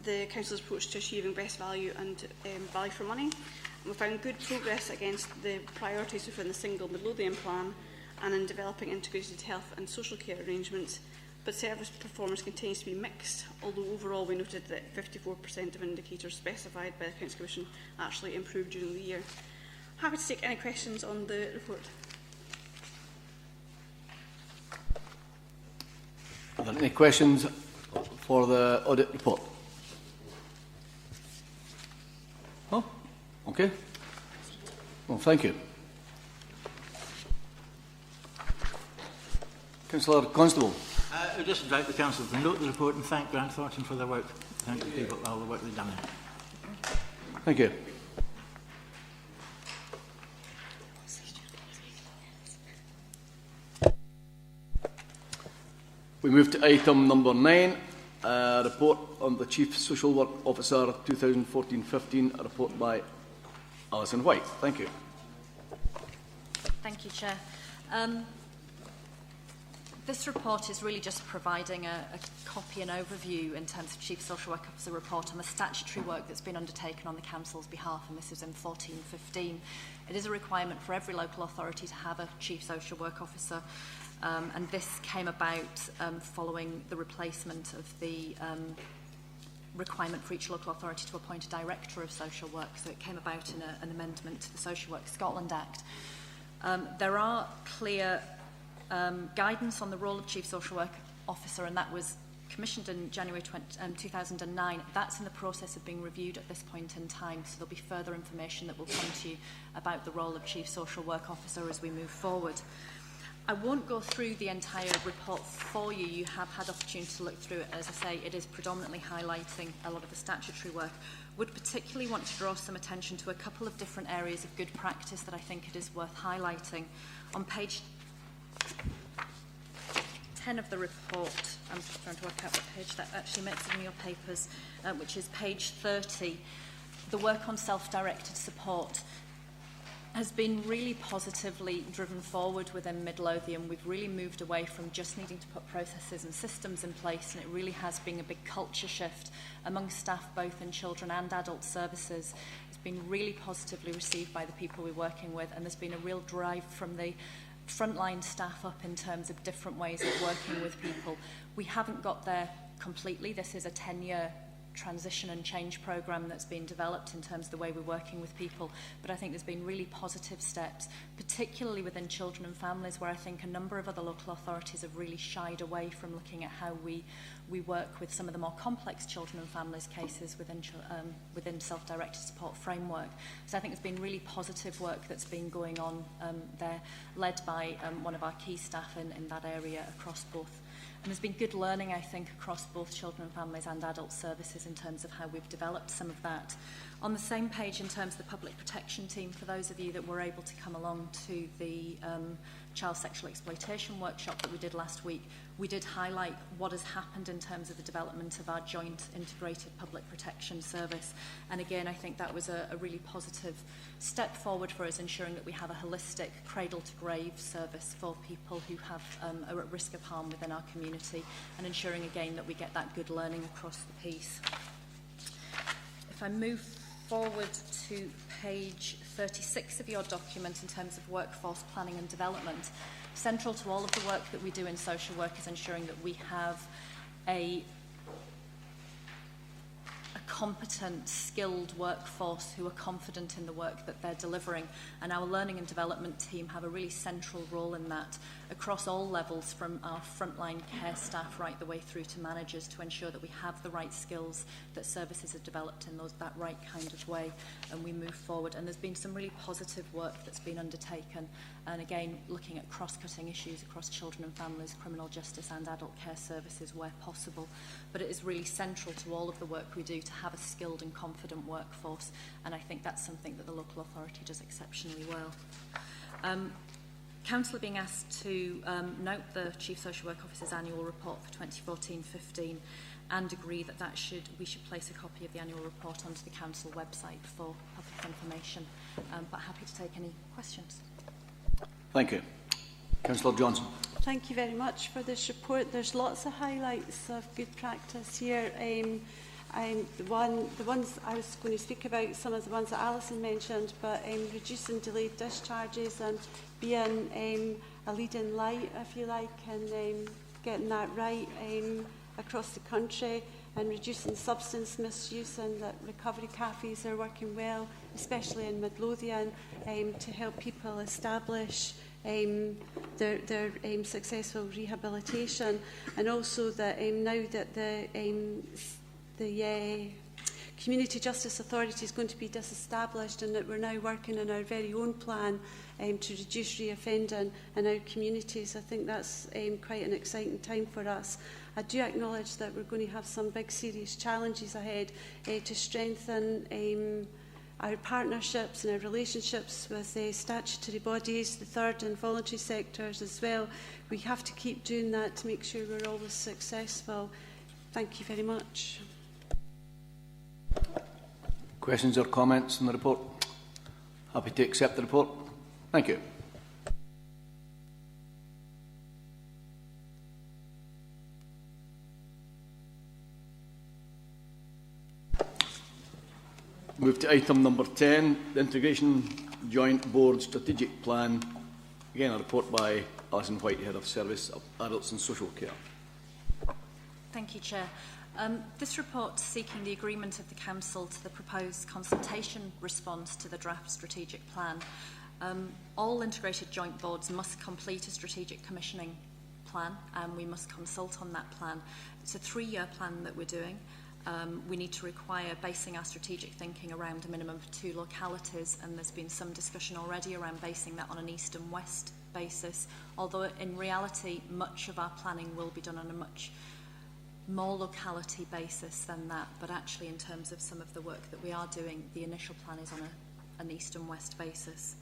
the Council's approach to achieving best value and value for money. And we found good progress against the priorities within the single Midlothian plan and in developing integrated health and social care arrangements, but service performance continues to be mixed, although overall we noted that 54% of indicators specified by the Accounts Commission actually improved during the year. Happy to take any questions on the report. Are there any questions for the audit report? Oh, okay. Well, thank you. Councillor Constable. I would just invite the Council to note the report and thank Grant Thornton for their work. Thank the people for all the work they've done. Thank you. We move to item number 9, report on the Chief Social Work Officer 2014-15, a report by Alison White. Thank you. Thank you, Chair. This report is really just providing a copy and overview in terms of Chief Social Work Officer report on the statutory work that's been undertaken on the Council's behalf, and this is in 14-15. It is a requirement for every local authority to have a Chief Social Work Officer. And this came about following the replacement of the requirement for each local authority to appoint a Director of Social Work. So it came about in an amendment to the Social Work Scotland Act. There are clear guidance on the role of Chief Social Work Officer, and that was commissioned in January 2009. That's in the process of being reviewed at this point in time, so there'll be further information that will come to you about the role of Chief Social Work Officer as we move forward. I won't go through the entire report for you. You have had opportunity to look through it. As I say, it is predominantly highlighting a lot of the statutory work. Would particularly want to draw some attention to a couple of different areas of good practice that I think it is worth highlighting. On page 10 of the report, I'm trying to work out what page that actually makes in your papers, which is page 30, the work on self-directed support has been really positively driven forward within Midlothian. We've really moved away from just needing to put processes and systems in place, and it really has been a big culture shift among staff both in children and adult services. It's been really positively received by the people we're working with, and there's been a real drive from the frontline staff up in terms of different ways of working with people. We haven't got there completely. This is a 10-year transition and change programme that's been developed in terms of the way we're working with people, but I think there's been really positive steps, particularly within children and families, where I think a number of other local authorities have really shied away from looking at how we work with some of the more complex children and families cases within self-directed support framework. So I think there's been really positive work that's been going on there, led by one of our key staff in that area across both. And there's been good learning, I think, across both children and families and adult services in terms of how we've developed some of that. On the same page, in terms of the public protection team, for those of you that were able to come along to the child sexual exploitation workshop that we did last week, we did highlight what has happened in terms of the development of our joint integrated public protection service. And again, I think that was a really positive step forward for us, ensuring that we have a holistic cradle-to-grave service for people who are at risk of harm within our community, and ensuring again that we get that good learning across the piece. If I move forward to page 36 of your document in terms of workforce planning and development, central to all of the work that we do in social work is ensuring that we have a competent, skilled workforce who are confident in the work that they're delivering, and our learning and development team have a really central role in that, across all levels, from our frontline care staff right the way through to managers, to ensure that we have the right skills, that services are developed in that right kind of way, and we move forward. And there's been some really positive work that's been undertaken, and again looking at cross-cutting issues across children and families, criminal justice and adult care services where possible. But it is really central to all of the work we do to have a skilled and confident workforce, and I think that's something that the local authority does exceptionally well. Council are being asked to note the Chief Social Work Officer's annual report for 2014-15 and agree that we should place a copy of the annual report onto the Council website for public information. But happy to take any questions. Thank you. Councillor Johnson. Thank you very much for this report. There's lots of highlights of good practice here. The ones I was going to speak about, some of the ones that Alison mentioned, but reducing delayed discharges and being a leading light, if you like, and getting that right across the country, and reducing substance misuse, and that recovery cafes are working well, especially in Midlothian, to help people establish their successful rehabilitation. And also that now that the Community Justice Authority is going to be disestablished, and that we're now working on our very own plan to reduce reoffending in our communities. I think that's quite an exciting time for us. I do acknowledge that we're going to have some big serious challenges ahead to strengthen our partnerships and our relationships with statutory bodies, the third and voluntary sectors as well. We have to keep doing that to make sure we're always successful. Thank you very much. Questions or comments on the report? Happy to accept the report. Thank you. Move to item number 10, the Integration Joint Board Strategic Plan. Again, a report by Alison White, Head of Service of Adults and Social Care. Thank you, Chair. This report seeking the agreement of the Council to the proposed consultation response to the draft strategic plan. All integrated joint boards must complete a strategic commissioning plan, and we must consult on that plan. It's a 3-year plan that we're doing. We need to require basing our strategic thinking around a minimum of 2 localities, and there's been some discussion already around basing that on an east and west basis, although in reality much of our planning will be done on a much more locality basis than that. But actually, in terms of some of the work that we are doing, the initial plan is on an east and west basis.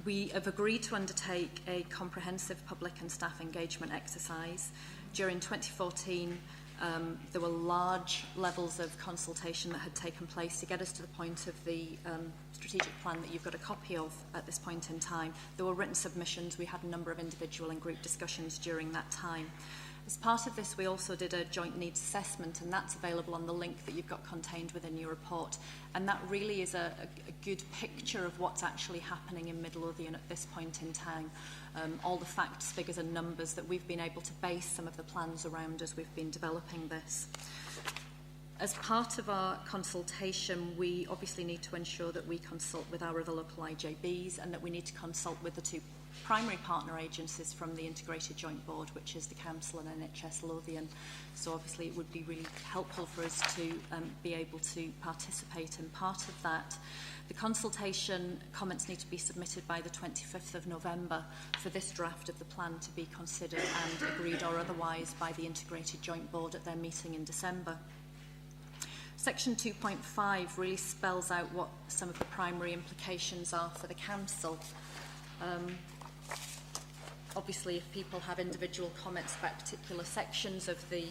We have agreed to undertake a comprehensive public and staff engagement exercise. During 2014, there were large levels of consultation that had taken place to get us to the point of the strategic plan that you've got a copy of at this point in time. There were written submissions. We had a number of individual and group discussions during that time. As part of this, we also did a joint needs assessment, and that's available on the link that you've got contained within your report. And that really is a good picture of what's actually happening in Midlothian at this point in time. All the facts, figures and numbers that we've been able to base some of the plans around as we've been developing this. As part of our consultation, we obviously need to ensure that we consult with our other local IJBs, and that we need to consult with the 2 primary partner agencies from the Integrated Joint Board, which is the Council and NHS Lothian. So obviously it would be really helpful for us to be able to participate in part of that. The consultation comments need to be submitted by the 25th of November for this draft of the plan to be considered and agreed or otherwise by the Integrated Joint Board at their meeting in December. Section 2.5 really spells out what some of the primary implications are for the Council. Obviously, if people have individual comments about particular sections of the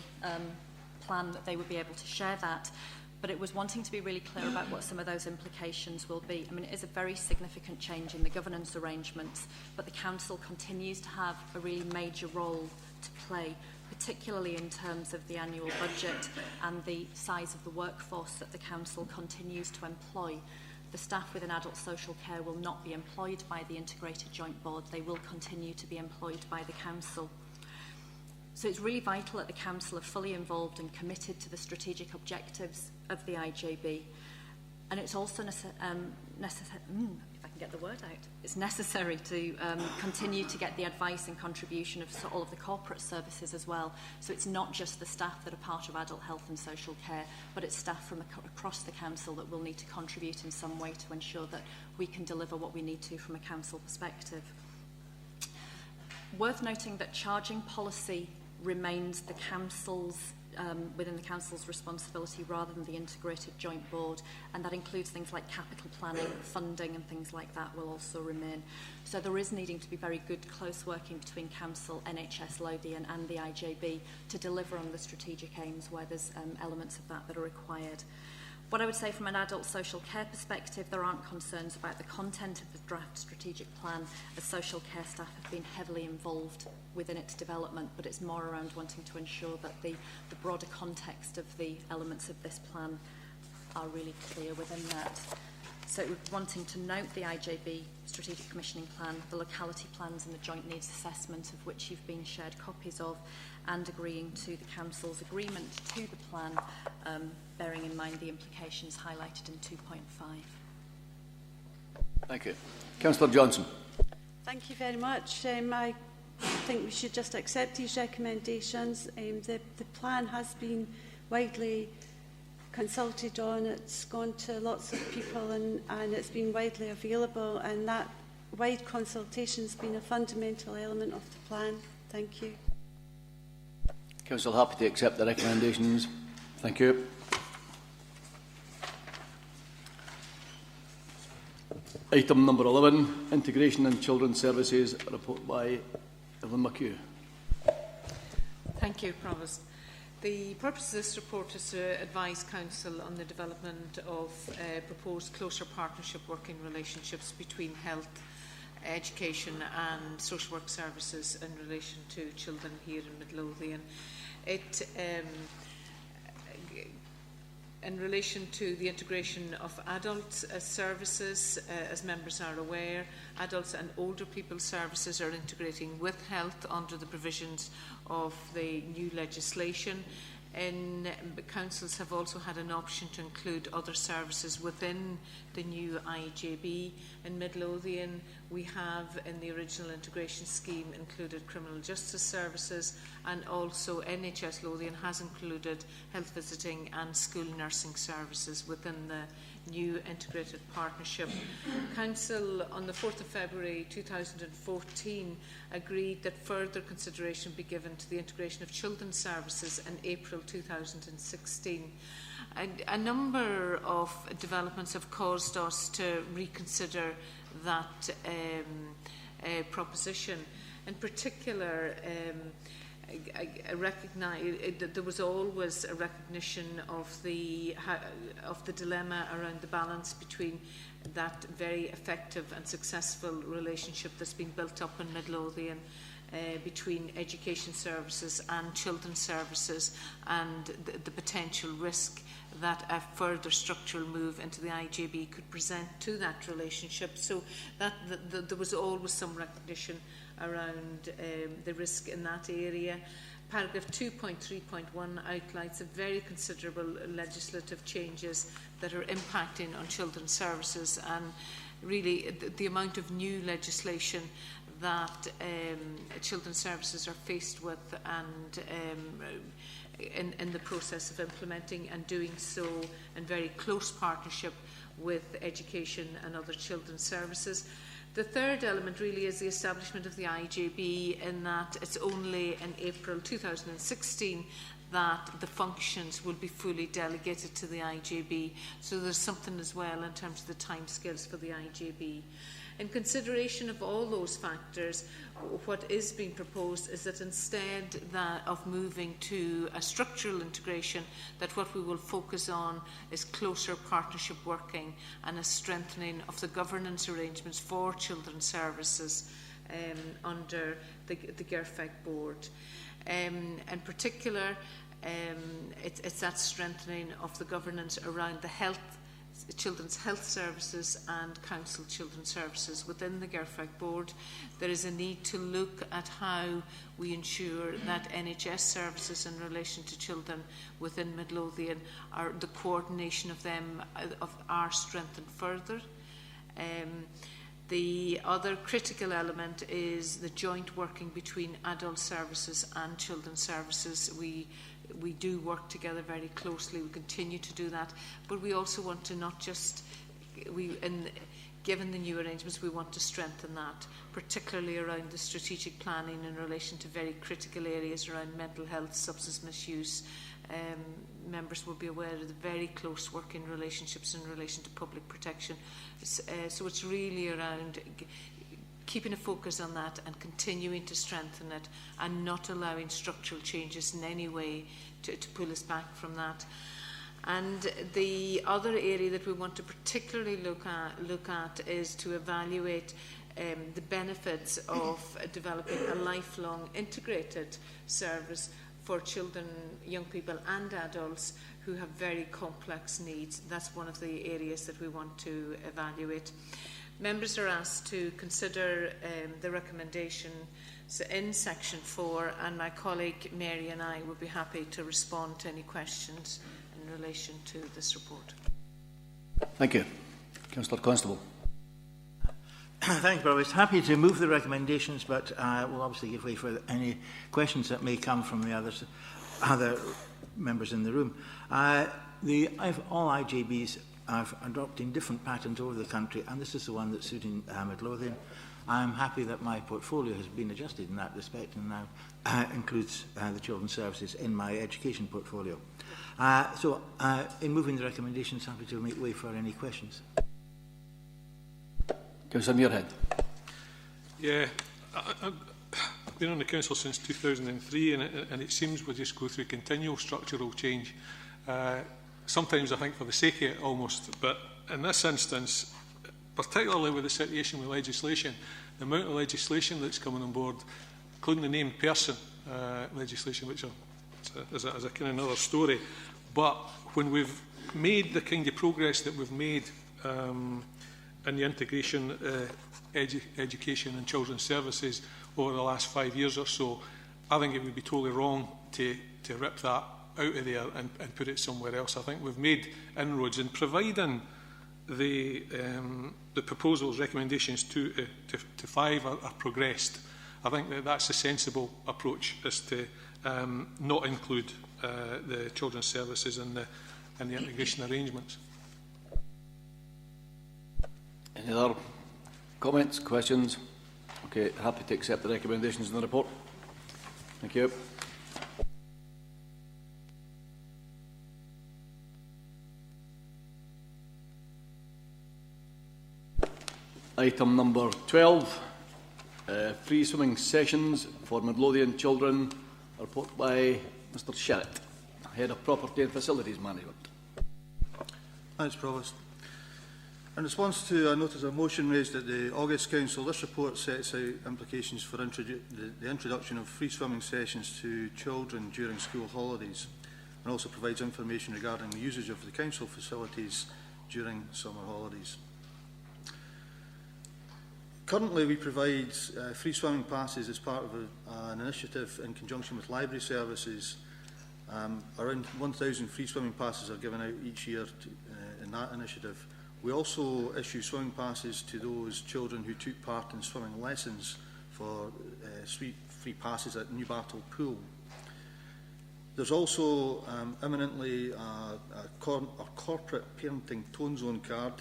plan, that they would be able to share that. But it was wanting to be really clear about what some of those implications will be. I mean, it is a very significant change in the governance arrangements, but the Council continues to have a really major role to play, particularly in terms of the annual budget and the size of the workforce that the Council continues to employ. The staff within adult social care will not be employed by the Integrated Joint Board. They will continue to be employed by the Council. So it's really vital that the Council are fully involved and committed to the strategic objectives of the IJB. And it's also get the word out. It's necessary to continue to get the advice and contribution of all of the corporate services as well. So it's not just the staff that are part of adult health and social care, but it's staff from across the council that will need to contribute in some way to ensure that we can deliver what we need to from a council perspective. Worth noting that charging policy remains the council's within the council's responsibility rather than the integrated joint board, and that includes things like capital planning, funding and things like that will also remain. So there is needing to be very good close working between council, NHS Lothian and the IJB to deliver on the strategic aims where there's elements of that are required. What I would say from an adult social care perspective, there aren't concerns about the content of the draft strategic plan, as social care staff have been heavily involved within its development, but it's more around wanting to ensure that the broader context of the elements of this plan are really clear within that. So we're wanting to note the IJB strategic commissioning plan, the locality plans and the joint needs assessment, of which you've been shared copies of, and agreeing to the council's agreement to the plan, bearing in mind the implications highlighted in 2.5. Thank you. Councillor Johnson. Thank you very much. I think we should just accept these recommendations. The plan has been widely consulted on, it's gone to lots of people and it's been widely available, and that wide consultation has been a fundamental element of the plan. Thank you. Council happy to accept the recommendations. Thank you. Item number 11, Integration and Children's Services, a report by Evelyn McHugh. Thank you, Provost. The purpose of this report is to advise Council on the development of proposed closer partnership working relationships between health, education and social work services in relation to children here in Midlothian. In relation to the integration of adult services, as members are aware, adults and older people services are integrating with health under the provisions of the new legislation. Councils have also had an option to include other services within the new IJB. In Midlothian, we have in the original integration scheme included criminal justice services, and also NHS Lothian has included health visiting and school nursing services within the new integrated partnership. Council on the 4th of February 2014 agreed that further consideration be given to the integration of children's services in April 2016. A number of developments have caused us to reconsider that proposition. In particular, I recognise that there was always a recognition of the dilemma around the balance between that very effective and successful relationship that's been built up in Midlothian between education services and children's services, and the potential risk that a further structural move into the IJB could present to that relationship. So that there was always some recognition around the risk in that area. Paragraph 2.3.1 outlines the very considerable legislative changes that are impacting on children's services, and really the amount of new legislation that children's services are faced with, and in the process of implementing, and doing so in very close partnership with education and other children's services. The third element really is the establishment of the IJB, in that it's only in April 2016 that the functions will be fully delegated to the IJB. So there's something as well in terms of the timescales for the IJB. In consideration of all those factors, what is being proposed is that instead of moving to a structural integration, that what we will focus on is closer partnership working and a strengthening of the governance arrangements for children's services under the GERFEC board. In particular, it's that strengthening of the governance around the children's health services and council children's services within the GERFEC board. There is a need to look at how we ensure that NHS services in relation to children within Midlothian, the coordination of them are strengthened further. The other critical element is the joint working between adult services and children's services. We do work together very closely. We continue to do that, but we also want to not just given the new arrangements, we want to strengthen that, particularly around the strategic planning in relation to very critical areas around mental health, substance misuse. Members will be aware of the very close working relationships in relation to public protection. So it's really around keeping a focus on that and continuing to strengthen it, and not allowing structural changes in any way to pull us back from that. And the other area that we want to particularly look at is to evaluate the benefits of developing a lifelong integrated service for children, young people and adults who have very complex needs. That's one of the areas that we want to evaluate. Members are asked to consider the recommendations in section 4, and my colleague Mary and I will be happy to respond to any questions in relation to this report. Thank you. Councillor Constable. Thank you, Provost. Happy to move the recommendations, but we'll obviously give way for any questions that may come from the other members in the room. All IJBs are adopting different patterns over the country, and this is the one that's suiting Midlothian. I'm happy that my portfolio has been adjusted in that respect and now includes the children's services in my education portfolio. In moving the recommendations, happy to make way for any questions. Councillor Muirhead. Yeah, I've been on the council since 2003, and it seems we just go through continual structural change. Sometimes I think for the sake of it almost, but in this instance, particularly with the situation with legislation, the amount of legislation that's coming on board, including the named person legislation, which is a kind of another story. But when we've made the kind of progress that we've made in the integration, education and children's services over the last 5 years or so, I think it would be totally wrong to rip that out of there and put it somewhere else. I think we've made inroads, and providing the proposals, recommendations 2 to 5 are progressed, I think that's a sensible approach, is to not include the children's services in the integration arrangements. Any other comments, questions? Okay, happy to accept the recommendations in the report. Thank you. Item number 12, free swimming sessions for Midlothian children. A report by Mr Sherritt, Head of Property and Facilities Management. Thanks, Provost. In response to a notice of motion raised at the August Council, this report sets out implications for the introduction of free swimming sessions to children during school holidays, and also provides information regarding the usage of the council facilities during summer holidays. Currently, we provide free swimming passes as part of an initiative in conjunction with library services. Around 1,000 free swimming passes are given out each year in that initiative. We also issue swimming passes to those children who took part in swimming lessons for free passes at Newbattle Pool. There's also imminently a corporate parenting tone zone card,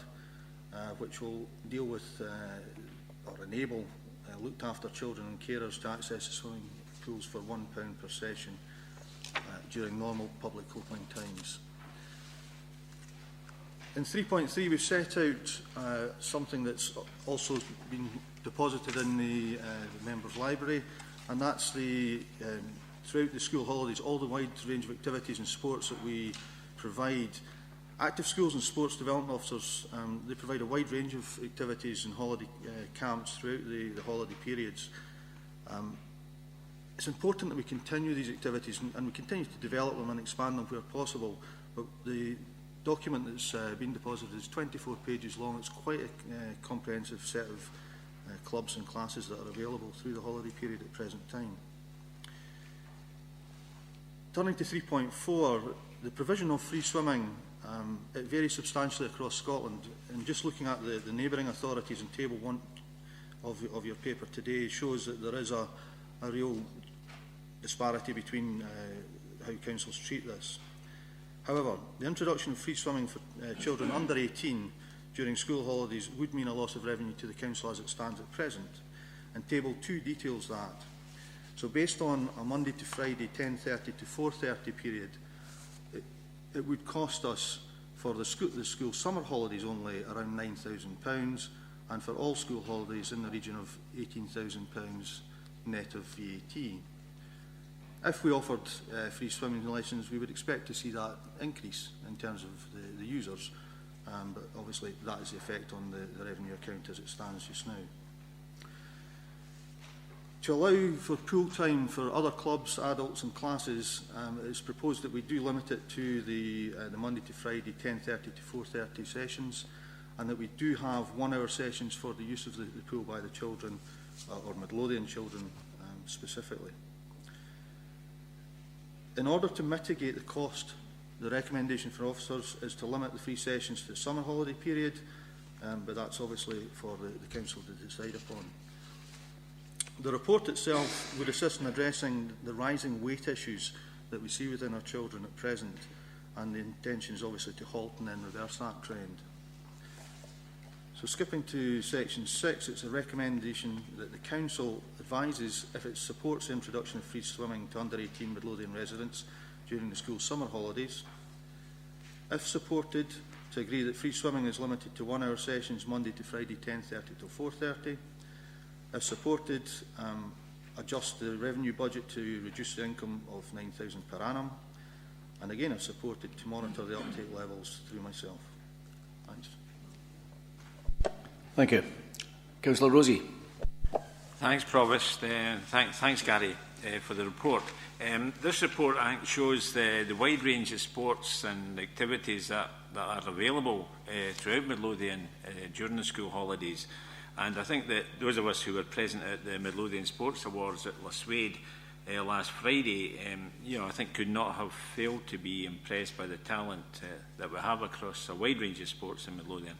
which will deal with or enable looked after children and carers to access the swimming pools for £1 per session during normal public opening times. In 3.3 we've set out something that's also been deposited in the members' library, and that's the throughout the school holidays, all the wide range of activities and sports that we provide. Active Schools and Sports Development Officers, they provide a wide range of activities and holiday camps throughout the holiday periods. It's important that we continue these activities and we continue to develop them and expand them where possible, but the document that's been deposited is 24 pages long. It's quite a comprehensive set of clubs and classes that are available through the holiday period at present time. Turning to 3.4, the provision of free swimming It varies substantially across Scotland, and just looking at the neighbouring authorities in Table 1 of your paper today shows that there is a real disparity between how councils treat this. However, the introduction of free swimming for children under 18 during school holidays would mean a loss of revenue to the council as it stands at present, and Table 2 details that. So based on a Monday to Friday 10:30 to 4:30 period, it would cost us for the school summer holidays only around £9,000, and for all school holidays in the region of £18,000 net of VAT. If we offered free swimming lessons, we would expect to see that increase in terms of the users, but obviously that is the effect on the revenue account as it stands just now. To allow for pool time for other clubs, adults and classes, it is proposed that we do limit it to the Monday to Friday 10:30 to 4:30 sessions, and that we do have 1 hour sessions for the use of the pool by the children, or Midlothian children specifically. In order to mitigate the cost, the recommendation for officers is to limit the free sessions to the summer holiday period, but that's obviously for the council to decide upon. The report itself would assist in addressing the rising weight issues that we see within our children at present, and the intention is obviously to halt and then reverse that trend. So skipping to section 6, it's a recommendation that the council advises if it supports the introduction of free swimming to under 18 Midlothian residents during the school summer holidays. If supported, to agree that free swimming is limited to 1 hour sessions Monday to Friday 10:30 till 4:30. If supported, adjust the revenue budget to reduce the income of £9,000 per annum. And again, if supported, to monitor the uptake levels through myself. Thanks. Thank you. Councillor Rosie. Thanks, Provost. Thanks, Gary, for the report. This report, I think, shows the wide range of sports and activities that are available throughout Midlothian during the school holidays. And I think that those of us who were present at the Midlothian Sports Awards at Laswade last Friday, I think could not have failed to be impressed by the talent that we have across a wide range of sports in Midlothian.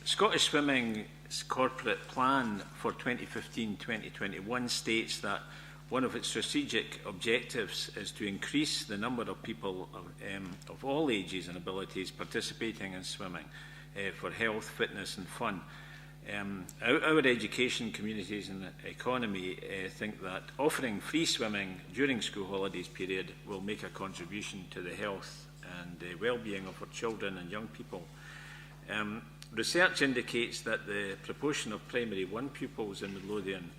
Scottish Swimming's corporate plan for 2015-2021 states that one of its strategic objectives is to increase the number of people of all ages and abilities participating in swimming for health, fitness and fun. Our education communities and economy think that offering free swimming during school holidays period will make a contribution to the health and well-being of our children and young people. Research indicates that the proportion of primary 1 pupils in Midlothian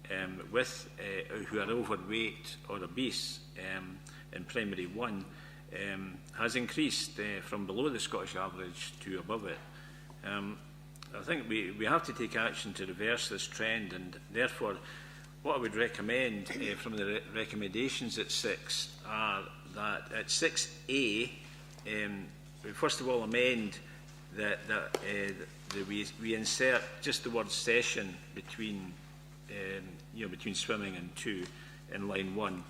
who are overweight or obese in primary 1 has increased from below the Scottish average to above it. I think we have to take action to reverse this trend, and therefore what I would recommend from the recommendations at 6 are that at 6A we first of all amend that we insert just the word session between between swimming and 2 in line 1,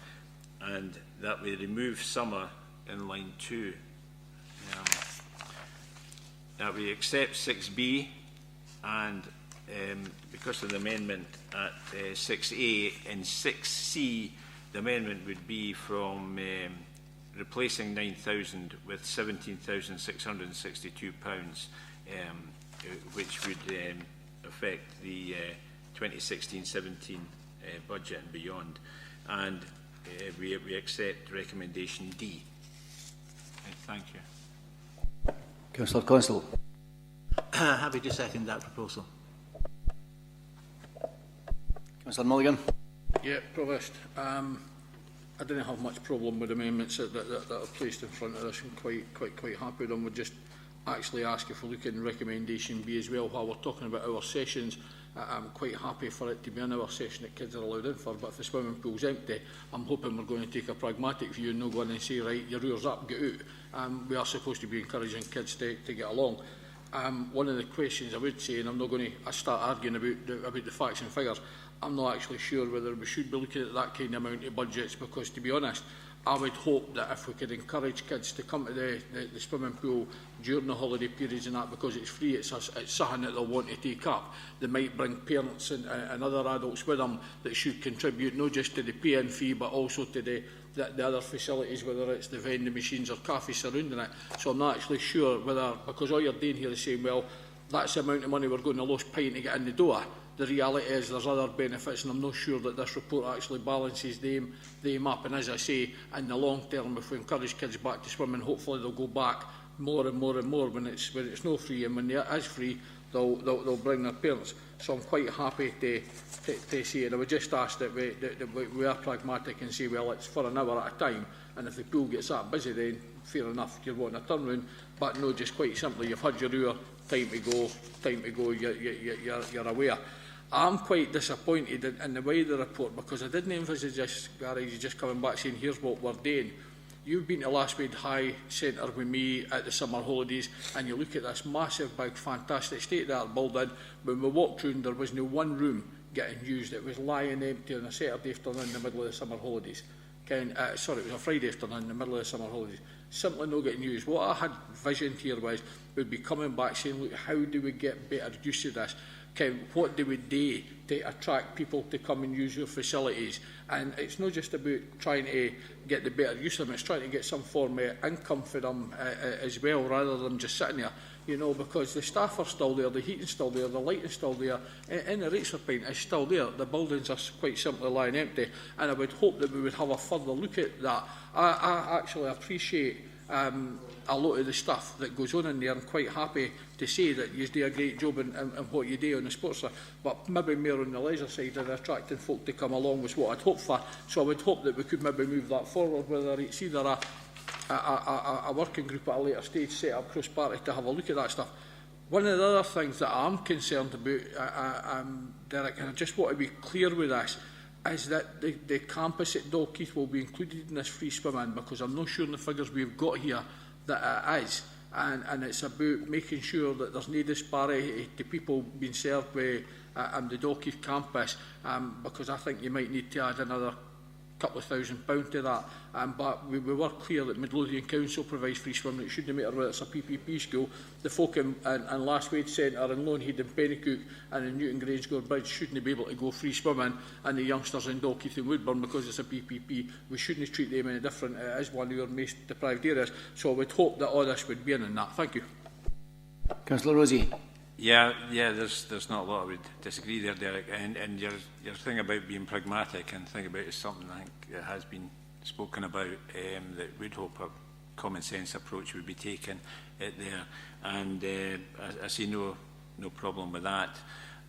and that we remove summer in line 2. That we accept 6B, and because of the amendment at 6A, in 6C the amendment would be from replacing 9,000 with £17,662, which would affect the 2016-17 budget and beyond. And we accept recommendation D. Thank you. Councillor Constable. Happy to second that proposal. Councillor Mulligan. Yeah, Provost. I didn't have much problem with amendments that are placed in front of us. I'm quite happy with them. We'll just actually ask if we look in recommendation B as well. While we're talking about our sessions, I'm quite happy for it to be an hour session that kids are allowed in for, but if the swimming pool's empty, I'm hoping we're going to take a pragmatic view and not go in and say, right, your oars up, get out. We are supposed to be encouraging kids to get along. One of the questions I would say, and I'm not going to start arguing about the facts and figures, I'm not actually sure whether we should be looking at that kind of amount of budgets, because to be honest, I would hope that if we could encourage kids to come to the swimming pool during the holiday periods and that, because it's free, it's something that they'll want to take up. They might bring parents and other adults with them that should contribute not just to the pay-in fee but also to the other facilities, whether it's the vending machines or cafes surrounding it. So I'm not actually sure whether, because all you're doing here is saying, well, that's the amount of money we're going to lose paying to get in the door. The reality is there's other benefits, and I'm not sure that this report actually balances them up. And as I say, in the long term, if we encourage kids back to swimming, hopefully they'll go back more and more and more when it's no free, and when it is free, they'll bring their parents. So I'm quite happy to see it. I would just ask that we are pragmatic and say, well, it's for an hour at a time, and if the pool gets that busy, then fair enough, you're wanting a turnaround, but no, just quite simply, you've had your hour, time to go, you're aware. I'm quite disappointed in the way of the report, because I didn't envisage this, Gary, you just coming back saying, here's what we're doing. You've been to Lashmead High Centre with me at the summer holidays, and you look at this massive, big, fantastic state-of-the-art building. When we walked through, there was no one room getting used. It was lying empty on a Saturday afternoon in the middle of the summer holidays. Sorry, it was a Friday afternoon in the middle of the summer holidays. Simply not getting used. What I had visioned here was we'd be coming back saying, look, how do we get better use of this? What do we do to attract people to come and use your facilities? And it's not just about trying to get the better use of them, it's trying to get some form of income for them as well, rather than just sitting there. You know, because the staff are still there, the heating's still there, the lighting's still there, and the rates for paying is still there. The buildings are quite simply lying empty, and I would hope that we would have a further look at that. I actually appreciate a lot of the stuff that goes on in there. I'm quite happy to say that you do a great job in what you do on the sports side, but maybe more on the leisure side and attracting folk to come along was what I'd hope for. So I would hope that we could maybe move that forward, whether it's either a working group at a later stage set up cross-party to have a look at that stuff. One of the other things that I'm concerned about, Derek, and I just want to be clear with this, is that the campus at Dalkeith will be included in this free swimming, because I'm not sure in the figures we've got here that it is. And it's about making sure that there's no disparity to people being served with the Dalkeith campus, because I think you might need to add another couple of £1,000 to that. But we were clear that Midlothian Council provides free swimming. It shouldn't matter whether it's a PPP school. The folk in Lashmead Centre and Loneheed and Pennycook and in Newton Grangegour Bridge shouldn't be able to go free swimming, and the youngsters in Dalkeith and Woodburn, because it's a PPP, we shouldn't treat them any different. It is one of our most deprived areas. So I would hope that all this would be in that. Thank you. Councillor Rossi. Yeah, there's not a lot I would disagree there, Derek. And your thing about being pragmatic and thing about is something I think that has been spoken about, that we'd hope a common sense approach would be taken there. And I see no problem with that.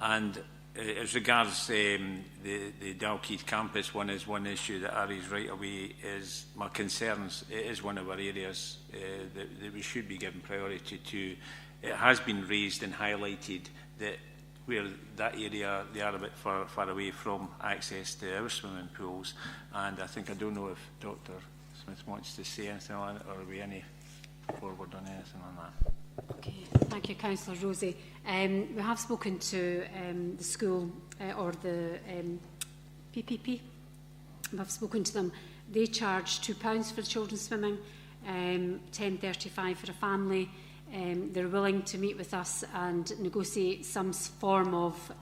And as regards the Dalkeith campus, one issue that I raise right away is my concerns. It is one of our areas that we should be giving priority to. It has been raised and highlighted that where that area, they are a bit far away from access to our swimming pools. And I don't know if Dr. Smith wants to say anything on it, or are we any forward on anything on that? Okay, thank you, Councillor Rossi. We have spoken to the school or the PPP. We have spoken to them. They charge £2 for children's swimming, $10.35 for a family. They're willing to meet with us and negotiate some form of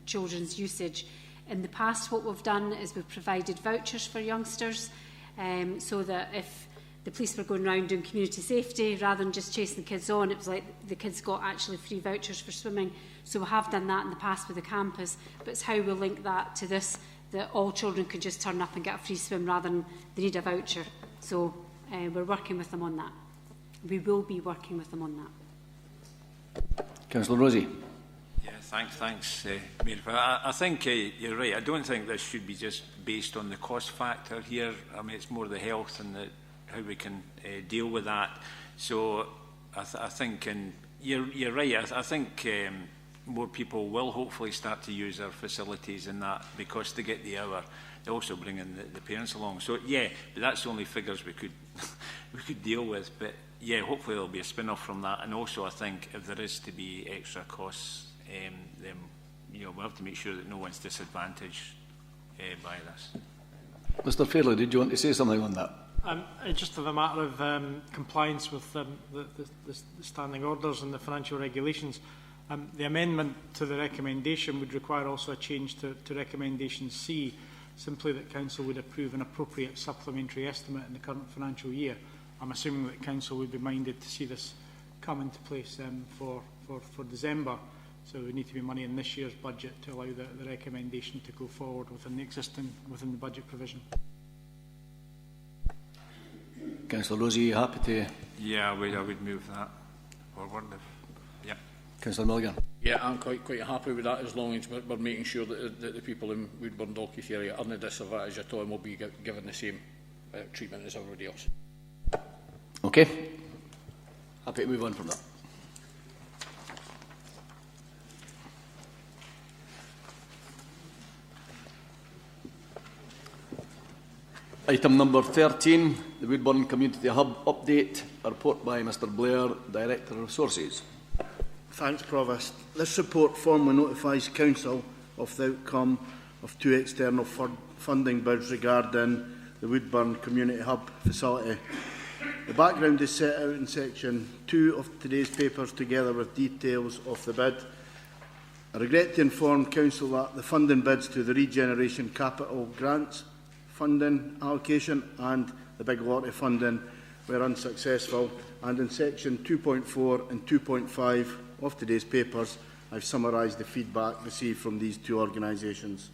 children's usage. In the past, what we've done is we've provided vouchers for youngsters, so that if the police were going around doing community safety, rather than just chasing the kids on, it was like the kids got actually free vouchers for swimming. So we have done that in the past with the campus, but it's how we link that to this, that all children can just turn up and get a free swim rather than they need a voucher. So we're working with them on that. We will be working with them on that. Councillor Rossi. Yeah, thanks, Mayor. I think you're right. I don't think this should be just based on the cost factor here. I mean, it's more the health and how we can deal with that. So I think, and you're right. I think more people will hopefully start to use our facilities and that, because they get the hour. They also bring in the parents along. So yeah, but that's the only figures we could we could deal with. But yeah, hopefully there'll be a spin-off from that. And also, I think if there is to be extra costs, then we'll have to make sure that no one's disadvantaged by this. Mr Fairley, did you want to say something on that? Just for the matter of compliance with the standing orders and the financial regulations, the amendment to the recommendation would require also a change to recommendation C, simply that Council would approve an appropriate supplementary estimate in the current financial year. I'm assuming that Council would be minded to see this come into place for December. So there would need to be money in this year's budget to allow the recommendation to go forward within the budget provision. Councillor Rosie, you happy to? Yeah, I would move that forward. Yeah. Councillor Milligan. Yeah, I'm quite happy with that, as long as we're making sure that the people in Woodburn Dalkeith area aren't at disadvantage at all and will be given the same treatment as everybody else. Okay. Happy to move on from that. Item number 13, the Woodburn Community Hub update, a report by Mr Blair, Director of Resources. Thanks, Provost. This report formally notifies Council of the outcome of 2 external funding bids regarding the Woodburn Community Hub facility. The background is set out in section 2 of today's papers, together with details of the bid. I regret to inform Council that the funding bids to the Regeneration Capital Grants funding allocation and the Big Lottery funding were unsuccessful, and in section 2.4 and 2.5 of today's papers I've summarised the feedback received from these 2 organisations.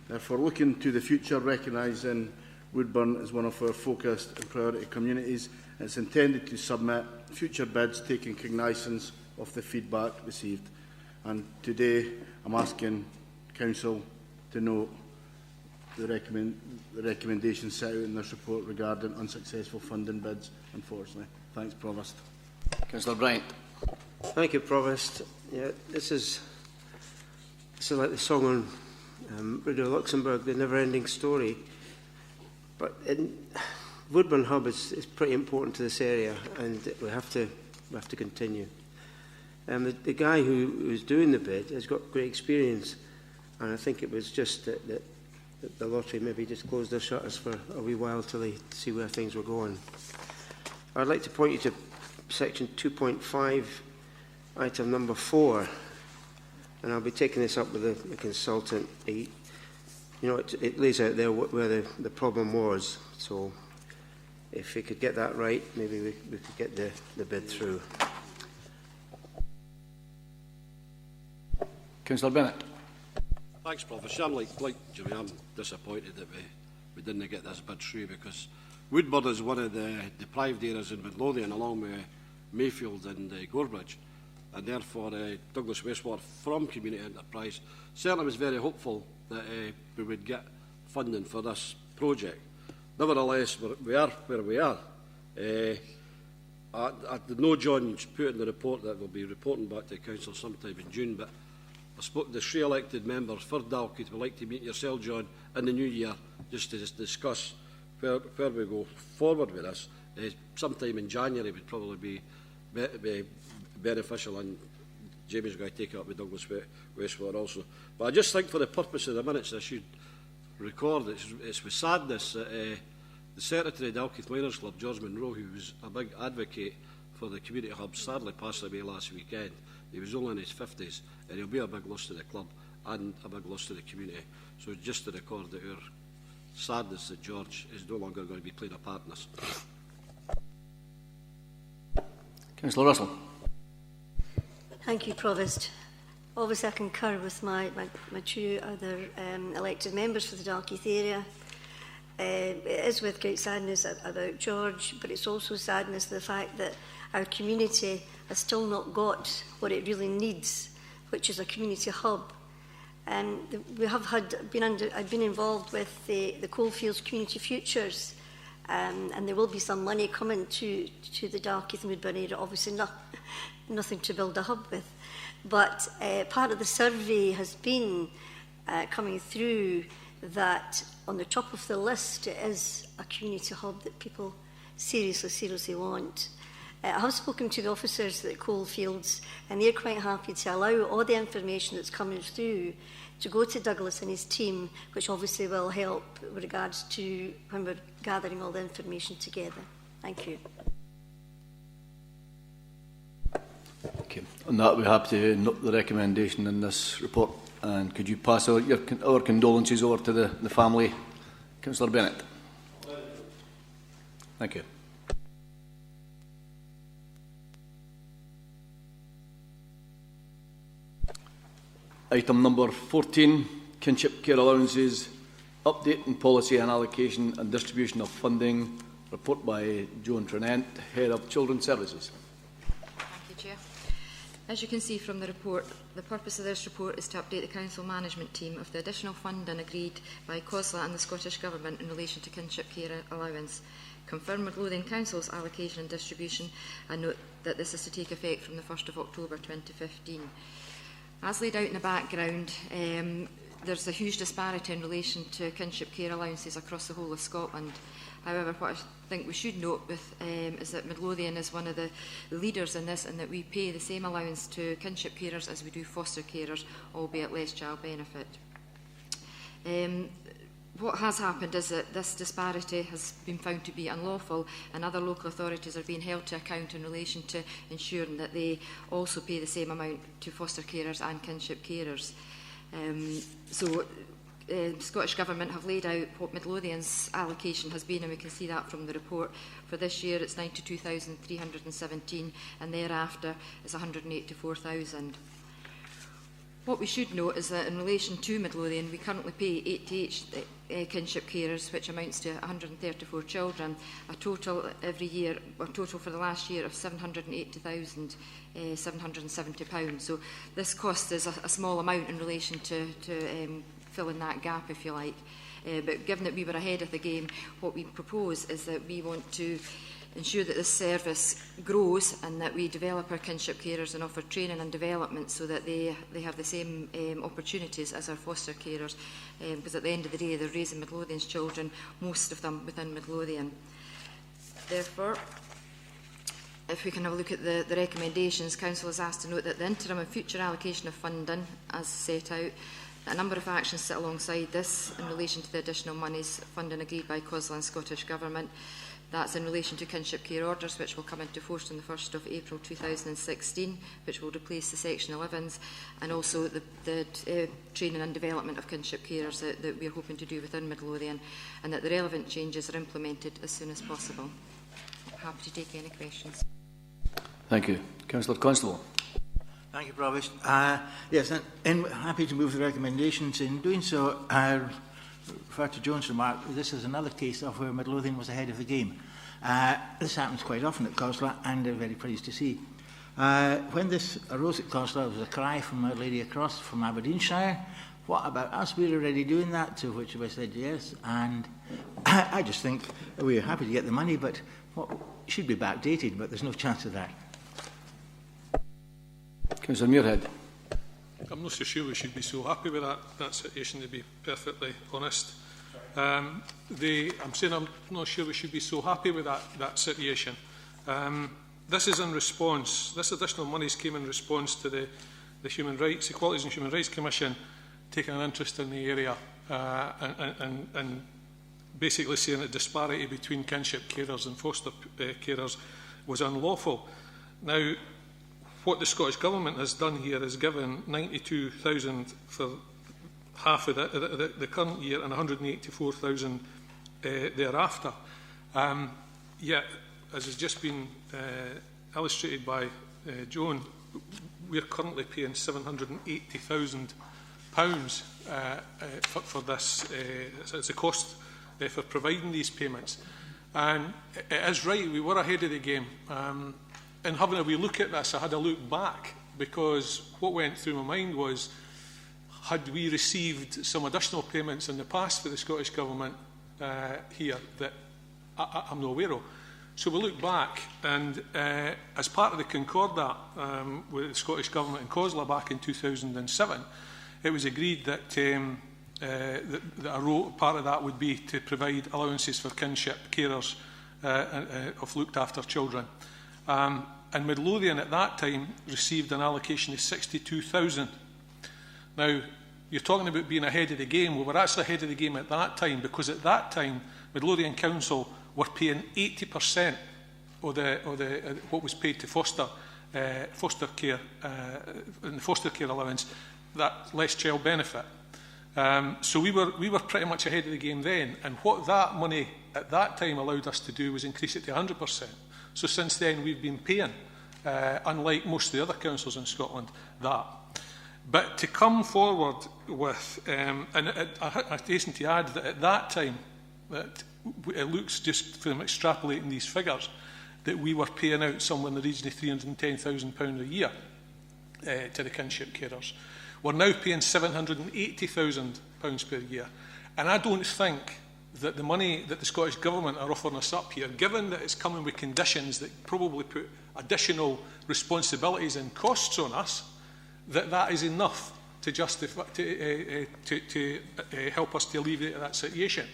Therefore, looking to the future, recognising Woodburn as one of our focused and priority communities, it's intended to submit future bids taking cognisance of the feedback received. And today I'm asking Council to note the recommendations set out in this report regarding unsuccessful funding bids, unfortunately. Thanks, Provost. Councillor Bryant. Thank you, Provost. Yeah, this is like the song on Radio Luxembourg, The Never-Ending Story. But Woodburn Hub is pretty important to this area, and we have to continue. The guy who was doing the bid has got great experience, and I think it was just that the lottery maybe just closed their shutters for a wee while till they see where things were going. I'd like to point you to section 2.5, item number 4, and I'll be taking this up with the consultant. You know, it lays out there where the problem was, so if we could get that right, maybe we could get the bid through. Councillor Bennett. Thanks, Professor. I'm like Jimmy, I'm disappointed that we didn't get this bid through, because Woodburn is one of the deprived areas in Midlothian, along with Mayfield and Gorebridge, and therefore Douglas Wastewater from Community Enterprise certainly was very hopeful that we would get funding for this project. Nevertheless, we are where we are. I know John's put in the report that we'll be reporting back to the Council sometime in June, but I spoke to the 3 elected members for Dalkeith. We'd like to meet yourself, John, in the new year, just to discuss where we go forward with this. Sometime in January would probably be beneficial, and Jamie's going to take it up with Douglas Wastewater also. But I just think, for the purpose of the minutes, I should record it's with sadness that the Secretary of Dalkeith Miners Club, George Monroe, who was a big advocate for the community hub, sadly passed away last weekend. He was only in his 50s, and he'll be a big loss to the club and a big loss to the community. So just to record that our sadness that George is no longer going to be playing a part in this. Councillor Russell. Thank you, Provost. Obviously, I concur with my 2 other elected members for the Dalkeith area. It is with great sadness about George, but it's also sadness the fact that our community has still not got what it really needs, which is a community hub. We have I've been involved with the Coalfields Community Futures, and there will be some money coming to the Dalkeith and Woodburn area. Obviously, nothing to build a hub with, but part of the survey has been coming through that on the top of the list is a community hub that people seriously want. I have spoken to the officers at Coalfields, and they're quite happy to allow all the information that's coming through to go to Douglas and his team, which obviously will help with regards to when we're gathering all the information together. Thank you. Okay. On that, we're happy to note the recommendation in this report. And could you pass our condolences over to the family, Councillor Bennett? Thank you. Item number 14, kinship care allowances, update in policy and allocation and distribution of funding. Report by Joan Trinent, Head of Children's Services. Thank you, Chair. As you can see from the report, the purpose of this report is to update the Council Management Team of the additional funding agreed by COSLA and the Scottish Government in relation to kinship care allowance, confirm Midlothian Council's allocation and distribution, and note that this is to take effect from the 1st of October 2015. As laid out in the background, there's a huge disparity in relation to kinship care allowances across the whole of Scotland. However, what I think we should note is that Midlothian is one of the leaders in this, and that we pay the same allowance to kinship carers as we do foster carers, albeit less child benefit. What has happened is that this disparity has been found to be unlawful, and other local authorities are being held to account in relation to ensuring that they also pay the same amount to foster carers and kinship carers. Scottish Government have laid out what Midlothian's allocation has been, and we can see that from the report. For this year it's 92,317, and thereafter it's 184,000. What we should note is that in relation to Midlothian, we currently pay 88 kinship carers, which amounts to 134 children, a total every year, or total for the last year of £780,770. So this cost is a small amount in relation to filling that gap, if you like. But given that we were ahead of the game, what we propose is that we want to ensure that this service grows and that we develop our kinship carers and offer training and development so that they have the same opportunities as our foster carers, because at the end of the day they're raising Midlothian's children, most of them within Midlothian. Therefore, if we can have a look at the recommendations, Council is asked to note that the interim and future allocation of funding, as set out, a number of actions sit alongside this in relation to the additional monies funding agreed by COSLA and Scottish Government. That's in relation to kinship care orders, which will come into force on the 1st of April 2016, which will replace the Section 11s, and also the training and development of kinship carers that we're hoping to do within Midlothian, and that the relevant changes are implemented as soon as possible. I'm happy to take any questions. Thank you. Councillor Constable. Thank you, Provost. Yes, and happy to move the recommendations. In doing so, I refer to Joan's remark. This is another case of where Midlothian was ahead of the game. This happens quite often at COSLA, and I'm very pleased to see. When this arose at COSLA, there was a cry from a lady across from Aberdeenshire. What about us? We're already doing that, to which I said yes. And I just think we're happy to get the money, but it should be backdated, but there's no chance of that. Councillor Muirhead. I'm not so sure we should be so happy with that situation, to be perfectly honest. I'm saying I'm not sure we should be so happy with that situation. This is in response, this additional monies came in response to the Equalities and Human Rights Commission taking an interest in the area and basically saying that disparity between kinship carers and foster carers was unlawful. Now, what the Scottish Government has done here is given 92,000 for half of the current year and 184,000 thereafter. Yet, as has just been illustrated by Joan, we're currently paying £780,000 for this as a cost for providing these payments. And it is right, we were ahead of the game. And having a wee look at this, I had a look back, because what went through my mind was, had we received some additional payments in the past for the Scottish Government here that I'm not aware of? So we looked back, and as part of the Concordat with the Scottish Government and COSLA back in 2007, it was agreed that part of that would be to provide allowances for kinship carers of looked after children. And Midlothian at that time received an allocation of 62,000. Now, you're talking about being ahead of the game. Well, we're actually ahead of the game at that time, because at that time, Midlothian Council were paying 80% of what was paid to foster care and the foster care allowance, that less child benefit. So we were pretty much ahead of the game then, and what that money at that time allowed us to do was increase it to 100%. So since then we've been paying, unlike most of the other councils in Scotland, that. But to come forward with, and I hasten to add that at that time, that it looks, just from extrapolating these figures, that we were paying out somewhere in the region of £310,000 a year to the kinship carers. We're now paying £780,000 per year. And I don't think that the money that the Scottish Government are offering us up here, given that it's coming with conditions that probably put additional responsibilities and costs on us, that is enough to justify, to help us to alleviate that situation.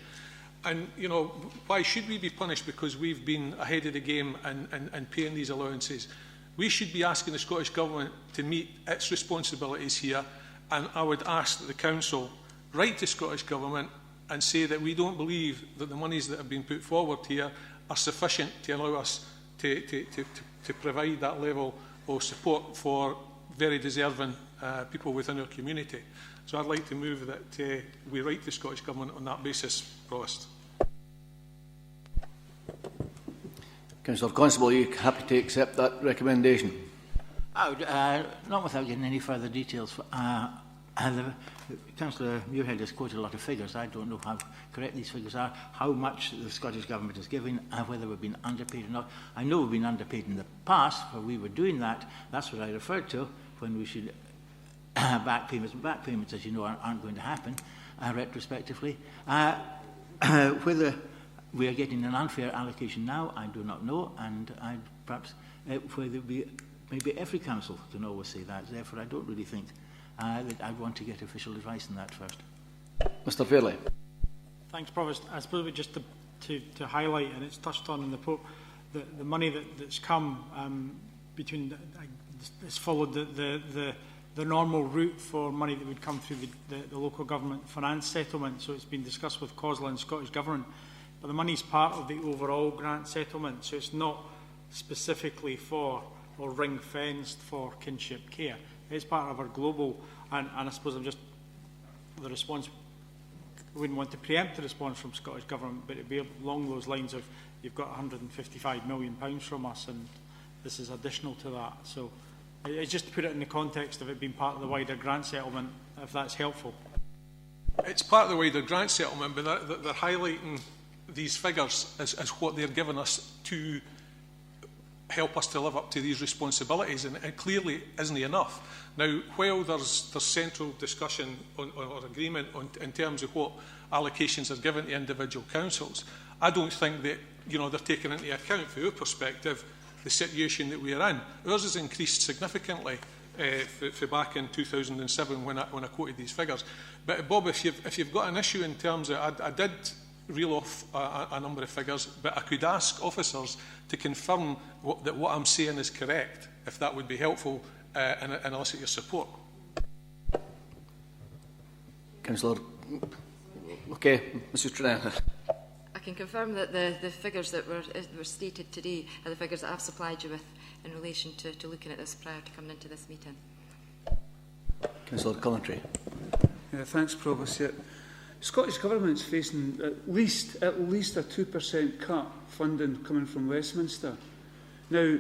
And, you know, why should we be punished because we've been ahead of the game and paying these allowances? We should be asking the Scottish Government to meet its responsibilities here, and I would ask that the Council write to Scottish Government and say that we don't believe that the monies that have been put forward here are sufficient to allow us to provide that level of support for very deserving people within our community. So I'd like to move that we write to the Scottish Government on that basis. Provost. Councillor Constable, are you happy to accept that recommendation? Not without getting any further details. Councillor Muirhead has quoted a lot of figures. I don't know how correct these figures are, how much the Scottish Government is giving, whether we've been underpaid or not. I know we've been underpaid in the past, where we were doing that. That's what I referred to when we should back payments. Back payments, as you know, aren't going to happen retrospectively. Whether we are getting an unfair allocation now, I do not know, and perhaps whether maybe every council can always say that. Therefore, I don't really think that I'd want to get official advice on that first. Mr. Fairley. Thanks, Provost. I suppose just to highlight, and it's touched on in the report, the money that's come between it's followed the normal route for money that would come through the local government finance settlement. So it's been discussed with COSLA and Scottish Government. But the money is part of the overall grant settlement, so it's not specifically for or ring-fenced for kinship care. It's part of our global, and I suppose the response, we wouldn't want to preempt the response from Scottish Government, but it would be along those lines of, you've got £155 million from us, and this is additional to that. So it's just to put it in the context of it being part of the wider grant settlement, if that's helpful. It's part of the wider grant settlement, but they're highlighting these figures as what they're giving us to help us to live up to these responsibilities, and it clearly isn't enough. Now, while there's central discussion or agreement in terms of what allocations are given to individual councils, I don't think that they're taking into account, from our perspective, the situation that we are in. Ours has increased significantly for back in 2007 when I quoted these figures. But Bob, if you've got an issue in terms of, I did reel off a number of figures, but I could ask officers to confirm that what I'm saying is correct, if that would be helpful, and elicit your support. Councillor. Okay, Mrs. Trennan. I can confirm that the figures that were stated today are the figures that I've supplied you with in relation to looking at this prior to coming into this meeting. Councillor Coventry. Thanks, Provost. Yeah. Scottish Government's facing at least a 2% cut funding coming from Westminster. Now,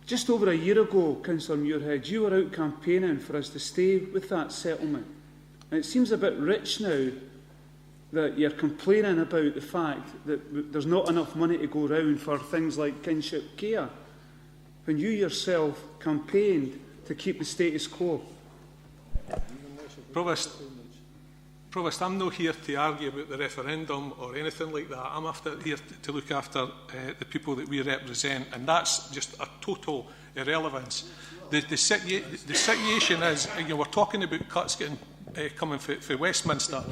just over a year ago, Councillor Muirhead, you were out campaigning for us to stay with that settlement. And it seems a bit rich now that you're complaining about the fact that there's not enough money to go round for things like kinship care, when you yourself campaigned to keep the status quo. Provost, I'm not here to argue about the referendum or anything like that. I'm here to look after the people that we represent, and that's just a total irrelevance. The situation is, we're talking about cuts coming for Westminster.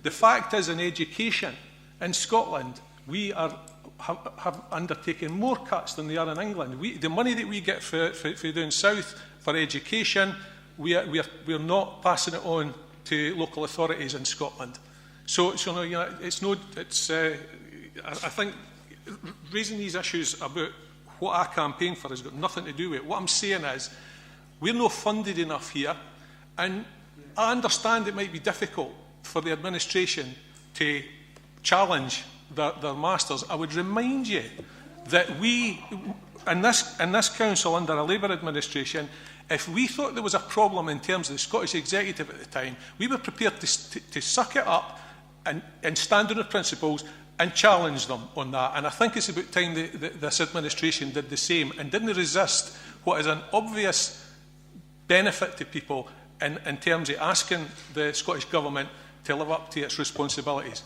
The fact is, in education in Scotland, we are have undertaken more cuts than they are in England. The money that we get for down south for education, we're not passing it on to local authorities in Scotland. So you know, I think raising these issues about what I campaign for has got nothing to do with it. What I'm saying is, we're not funded enough here, and I understand it might be difficult for the administration to challenge their masters. I would remind you that we, in this council under a Labour administration, if we thought there was a problem in terms of the Scottish Executive at the time, we were prepared to suck it up and stand on the principles and challenge them on that. And I think it's about time that this administration did the same and didn't resist what is an obvious benefit to people in terms of asking the Scottish Government to live up to its responsibilities.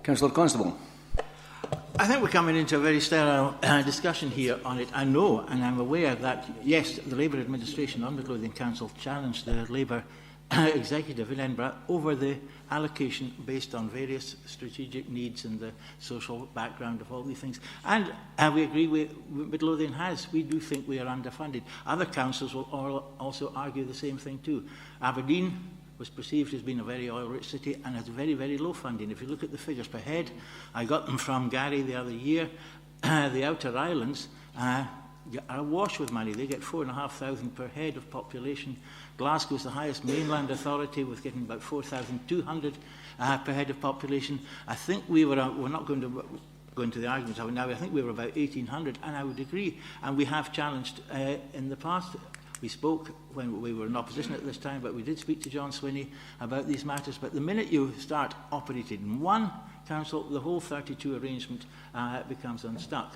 Councillor Constable. I think we're coming into a very sterile discussion here on it. I know and I'm aware that, yes, the Labour administration on Midlothian Council challenged the Labour executive in Edinburgh over the allocation based on various strategic needs and the social background of all these things. And we agree with Midlothian has. We do think we are underfunded. Other councils will also argue the same thing too. Aberdeen was perceived as being a very oil-rich city and has very, very low funding. If you look at the figures per head, I got them from Gary the other year. The Outer Islands are awash with money. They get 4,500 per head of population. Glasgow is the highest mainland authority with getting about 4,200 per head of population. I think we're not going to go into the arguments of it now. I think we were about 1,800, and I would agree. And we have challenged in the past. We spoke when we were in opposition at this time, but we did speak to John Swinney about these matters. But the minute you start operating in one council, the whole 32 arrangement becomes unstuck.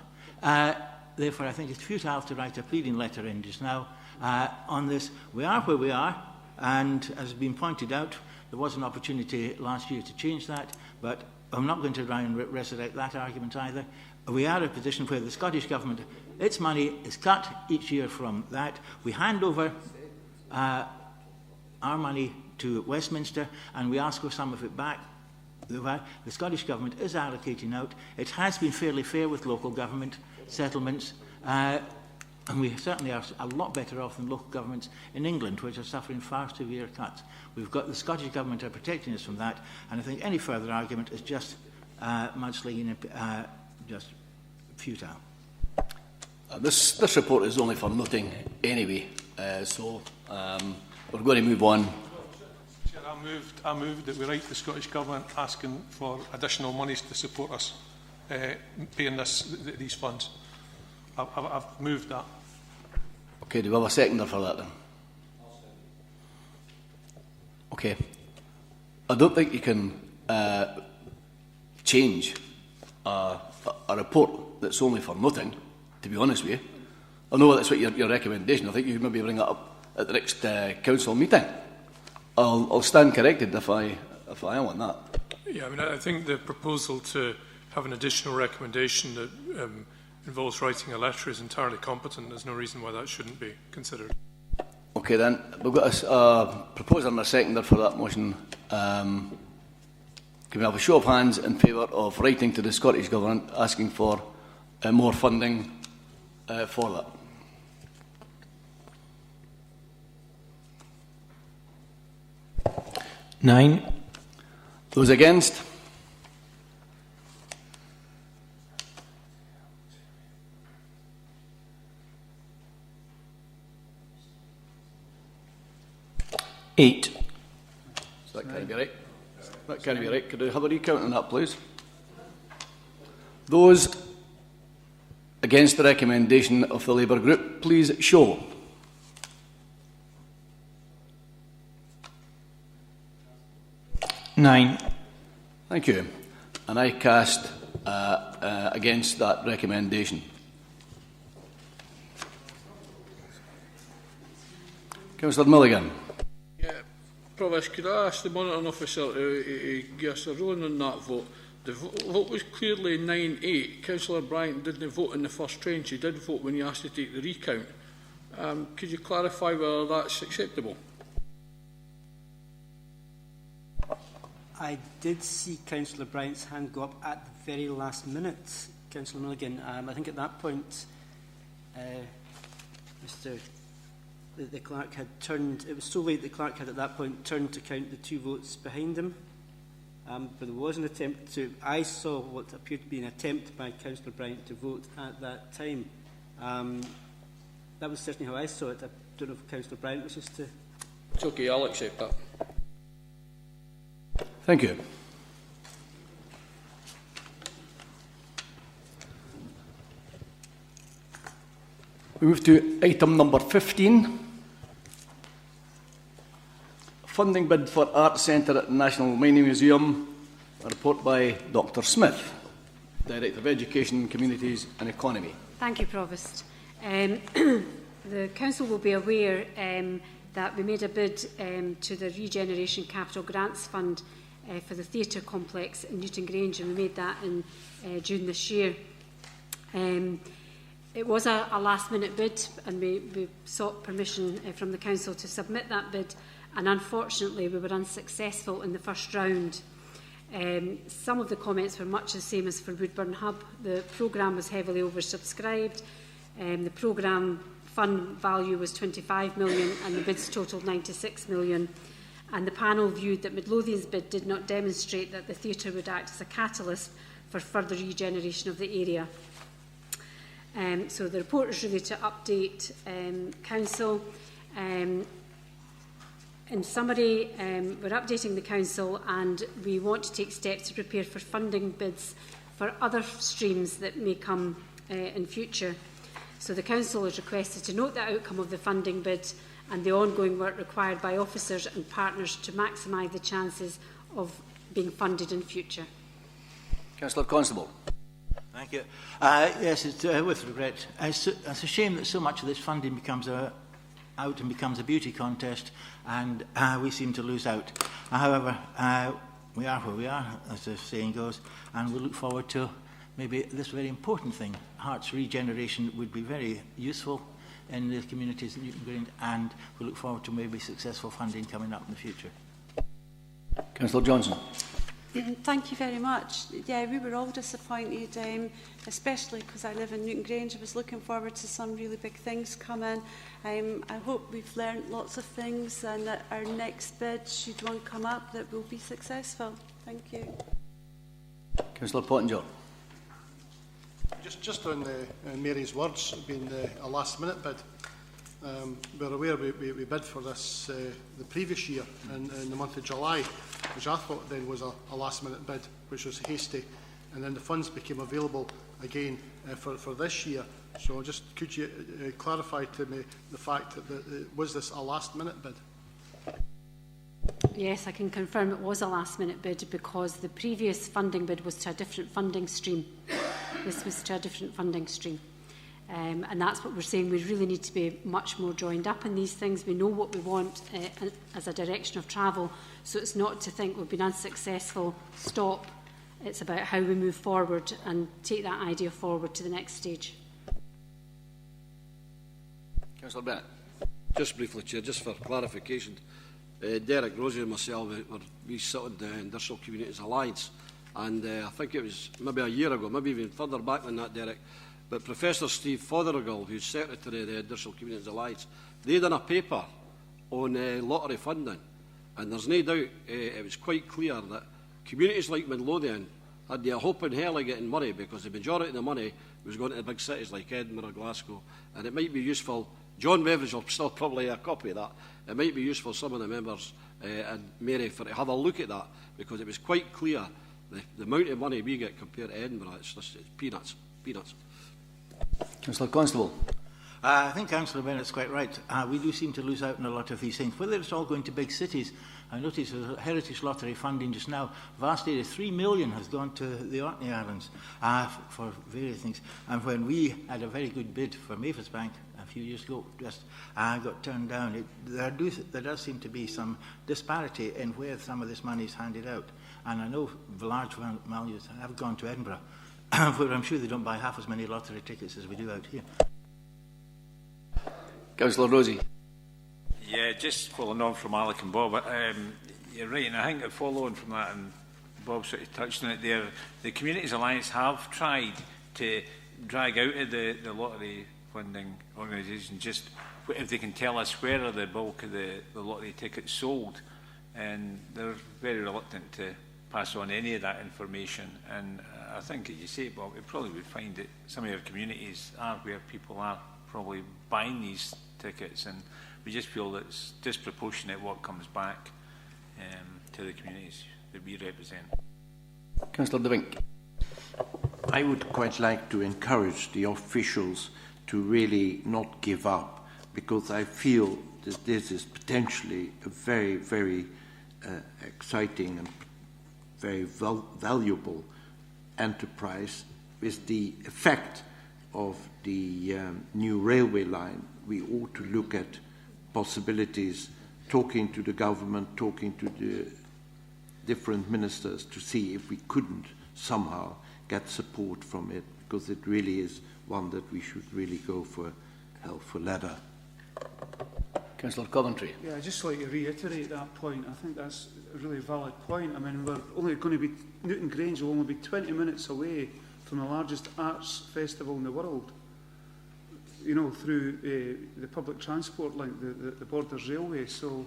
Therefore, I think it's futile to write a pleading letter in just now on this. We are where we are, and as has been pointed out, there was an opportunity last year to change that, but I'm not going to try and resurrect that argument either. We are in a position where the Scottish Government, its money is cut each year from that. We hand over our money to Westminster, and we ask for some of it back. The Scottish Government is allocating out. It has been fairly fair with local government settlements, and we certainly are a lot better off than local governments in England, which are suffering far severe cuts. We've got the Scottish Government are protecting us from that, and I think any further argument is just mudslinging, just futile. This report is only for noting anyway, so we're going to move on. Chair, I moved that we write the Scottish Government asking for additional monies to support us paying these funds. I've moved that. Okay, do we have a seconder for that then? Okay. I don't think you can change a report that's only for nothing, to be honest with you. I know that's what your recommendation. I think you could maybe bring it up at the next council meeting. I'll stand corrected if I am on that. Yeah, I mean, I think the proposal to have an additional recommendation that involves writing a letter is entirely competent. There's no reason why that shouldn't be considered. Okay, then we've got a proposer and a seconder for that motion. Can we have a show of hands in favour of writing to the Scottish Government asking for more funding for that? Nine. Those against? Eight. So that can't be right. That can't be right. Could I have a recount on that, please? Those against the recommendation of the Labour Group, please show. Nine. Thank you. And I cast against that recommendation. Councillor Milligan. Provost, could I ask the monitoring officer to give us a ruling on that vote? The vote was clearly 9-8. Councillor Bryant didn't vote in the first tranche. He did vote when he asked to take the recount. Could you clarify whether that's acceptable? I did see Councillor Bryant's hand go up at the very last minute, Councillor Milligan. I think at that point, the clerk had turned, it was so late the clerk had at that point turned to count the 2 votes behind him. But there was an attempt to, I saw what appeared to be an attempt by Councillor Bryant to vote at that time. That was certainly how I saw it. I don't know if Councillor Bryant wishes to... It's okay, I'll accept that. Thank you. We move to item number 15. Funding bid for Art Centre at the National Mining Museum. A report by Dr Smith, Director of Education, Communities and Economy. Thank you, Provost. The Council will be aware that we made a bid to the Regeneration Capital Grants Fund for the theatre complex in Newton Grange, and we made that in June this year. It was a last-minute bid, and we sought permission from the Council to submit that bid, and unfortunately we were unsuccessful in the first round. Some of the comments were much the same as for Woodburn Hub. The programme was heavily oversubscribed. The programme fund value was 25 million and the bids totalled 96 million. And the panel viewed that Midlothian's bid did not demonstrate that the theatre would act as a catalyst for further regeneration of the area. So the report is really to update Council. In summary, we're updating the Council and we want to take steps to prepare for funding bids for other streams that may come in future. So the Council is requested to note the outcome of the funding bid and the ongoing work required by officers and partners to maximise the chances of being funded in future. Councillor Constable. Thank you. Yes, it's, with regret. It's a shame that so much of this funding becomes out and becomes a beauty contest, and we seem to lose out. However, we are where we are, as the saying goes, and we look forward to maybe this very important thing. Hearts regeneration would be very useful in the communities in Newton Grange, and we look forward to maybe successful funding coming up in the future. Councillor Johnson. Thank you very much. Yeah, we were all disappointed, especially because I live in Newton Grange. I was looking forward to some really big things coming. I hope we've learned lots of things and that our next bid, should one come up, that will be successful. Thank you. Councillor Pottinger. Just on Mary's words, being a last-minute bid, we're aware we bid for this the previous year in the month of July, which I thought then was a last-minute bid, which was hasty, and then the funds became available again for this year. So just could you clarify to me the fact that was this a last-minute bid? Yes, I can confirm it was a last-minute bid because the previous funding bid was to a different funding stream. This was to a different funding stream. And that's what we're saying. We really need to be much more joined up in these things. We know what we want as a direction of travel, so it's not to think we've been unsuccessful, stop. It's about how we move forward and take that idea forward to the next stage. Councillor Bennett. Just briefly, Chair, just for clarification, Derek, Rosie and myself, we sit on the Industrial Communities Alliance, and I think it was maybe a year ago, maybe even further back than that, Derek, but Professor Steve Fothergill, who's Secretary of the Industrial Communities Alliance, they done a paper on lottery funding, and there's no doubt it was quite clear that communities like Midlothian had the hope in hell of getting money because the majority of the money was going to the big cities like Edinburgh, Glasgow, and it might be useful. John Beveridge will still probably have a copy of that. It might be useful some of the members and Mary to have a look at that because it was quite clear the amount of money we get compared to Edinburgh. It's peanuts. Councillor Constable. I think Councillor Bennett's quite right. We do seem to lose out on a lot of these things. Whether it's all going to big cities, I noticed the Heritage Lottery funding just now, vast area, 3 million has gone to the Orkney Islands for various things. And when we had a very good bid for Mavis Bank a few years ago, just got turned down. There does seem to be some disparity in where some of this money is handed out. And I know large values have gone to Edinburgh, where I'm sure they don't buy half as many lottery tickets as we do out here. Councillor Rosie. Yeah, just following on from Alec and Bob, you're right, and I think following from that, and Bob sort of touched on it there, the Communities Alliance have tried to drag out of the lottery funding organisation just if they can tell us where are the bulk of the lottery tickets sold, and they're very reluctant to pass on any of that information. And I think, as you say, Bob, we probably would find that some of our communities are where people are probably buying these tickets, and we just feel that it's disproportionate what comes back to the communities that we represent. Councillor De Vink. I would quite like to encourage the officials to really not give up, because I feel that this is potentially a very, very exciting and very valuable enterprise. With the effect of the new railway line, we ought to look at possibilities, talking to the government, talking to the different ministers to see if we couldn't somehow get support from it, because it really is one that we should really go for hell for leather. Councillor Coventry. Yeah, I'd just like to reiterate that point. I think that's a really valid point. I mean, we're only going to be, Newton Grange will only be 20 minutes away from the largest arts festival in the world, you know, through the public transport link, the Borders Railway. So,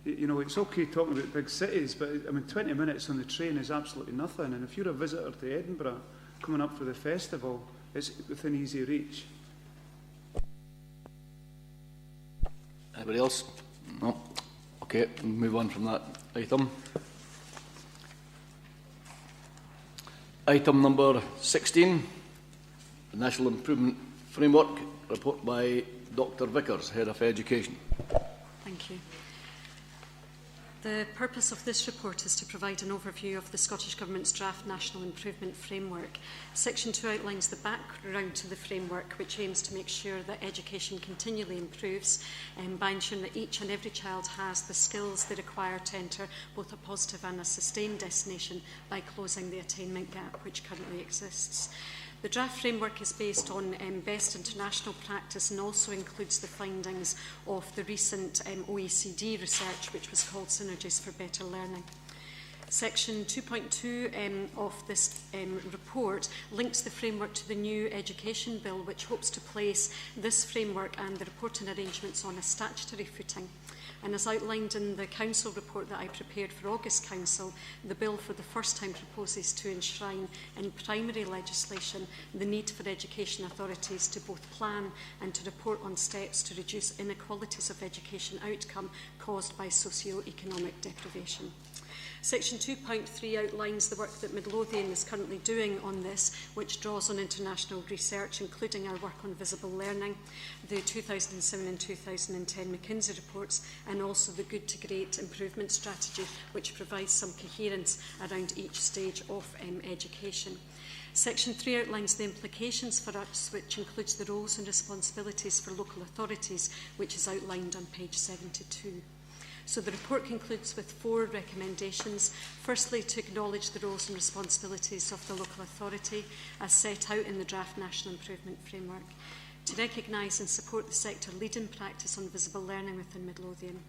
you know, it's okay talking about big cities, but I mean, 20 minutes on the train is absolutely nothing. And if you're a visitor to Edinburgh coming up for the festival, it's within easy reach. Anybody else? No. Okay, we'll move on from that item. Item number 16, the National Improvement Framework, report by Dr Vickers, Head of Education. Thank you. The purpose of this report is to provide an overview of the Scottish Government's draft National Improvement Framework. Section 2 outlines the background to the framework, which aims to make sure that education continually improves by ensuring that each and every child has the skills they require to enter both a positive and a sustained destination by closing the attainment gap which currently exists. The draft framework is based on best international practice and also includes the findings of the recent OECD research, which was called Synergies for Better Learning. Section 2.2 of this report links the framework to the new Education Bill, which hopes to place this framework and the reporting arrangements on a statutory footing. And as outlined in the Council report that I prepared for August Council, the Bill for the first time proposes to enshrine in primary legislation the need for education authorities to both plan and to report on steps to reduce inequalities of education outcome caused by socio-economic deprivation. Section 2.3 outlines the work that Midlothian is currently doing on this, which draws on international research, including our work on visible learning, the 2007 and 2010 McKinsey reports, and also the Good to Great improvement strategy, which provides some coherence around each stage of education. Section 3 outlines the implications for us, which includes the roles and responsibilities for local authorities, which is outlined on page 72. So the report concludes with 4 recommendations. Firstly, to acknowledge the roles and responsibilities of the local authority as set out in the draft National Improvement Framework. To recognise and support the sector lead-in practice on visible learning within Midlothian.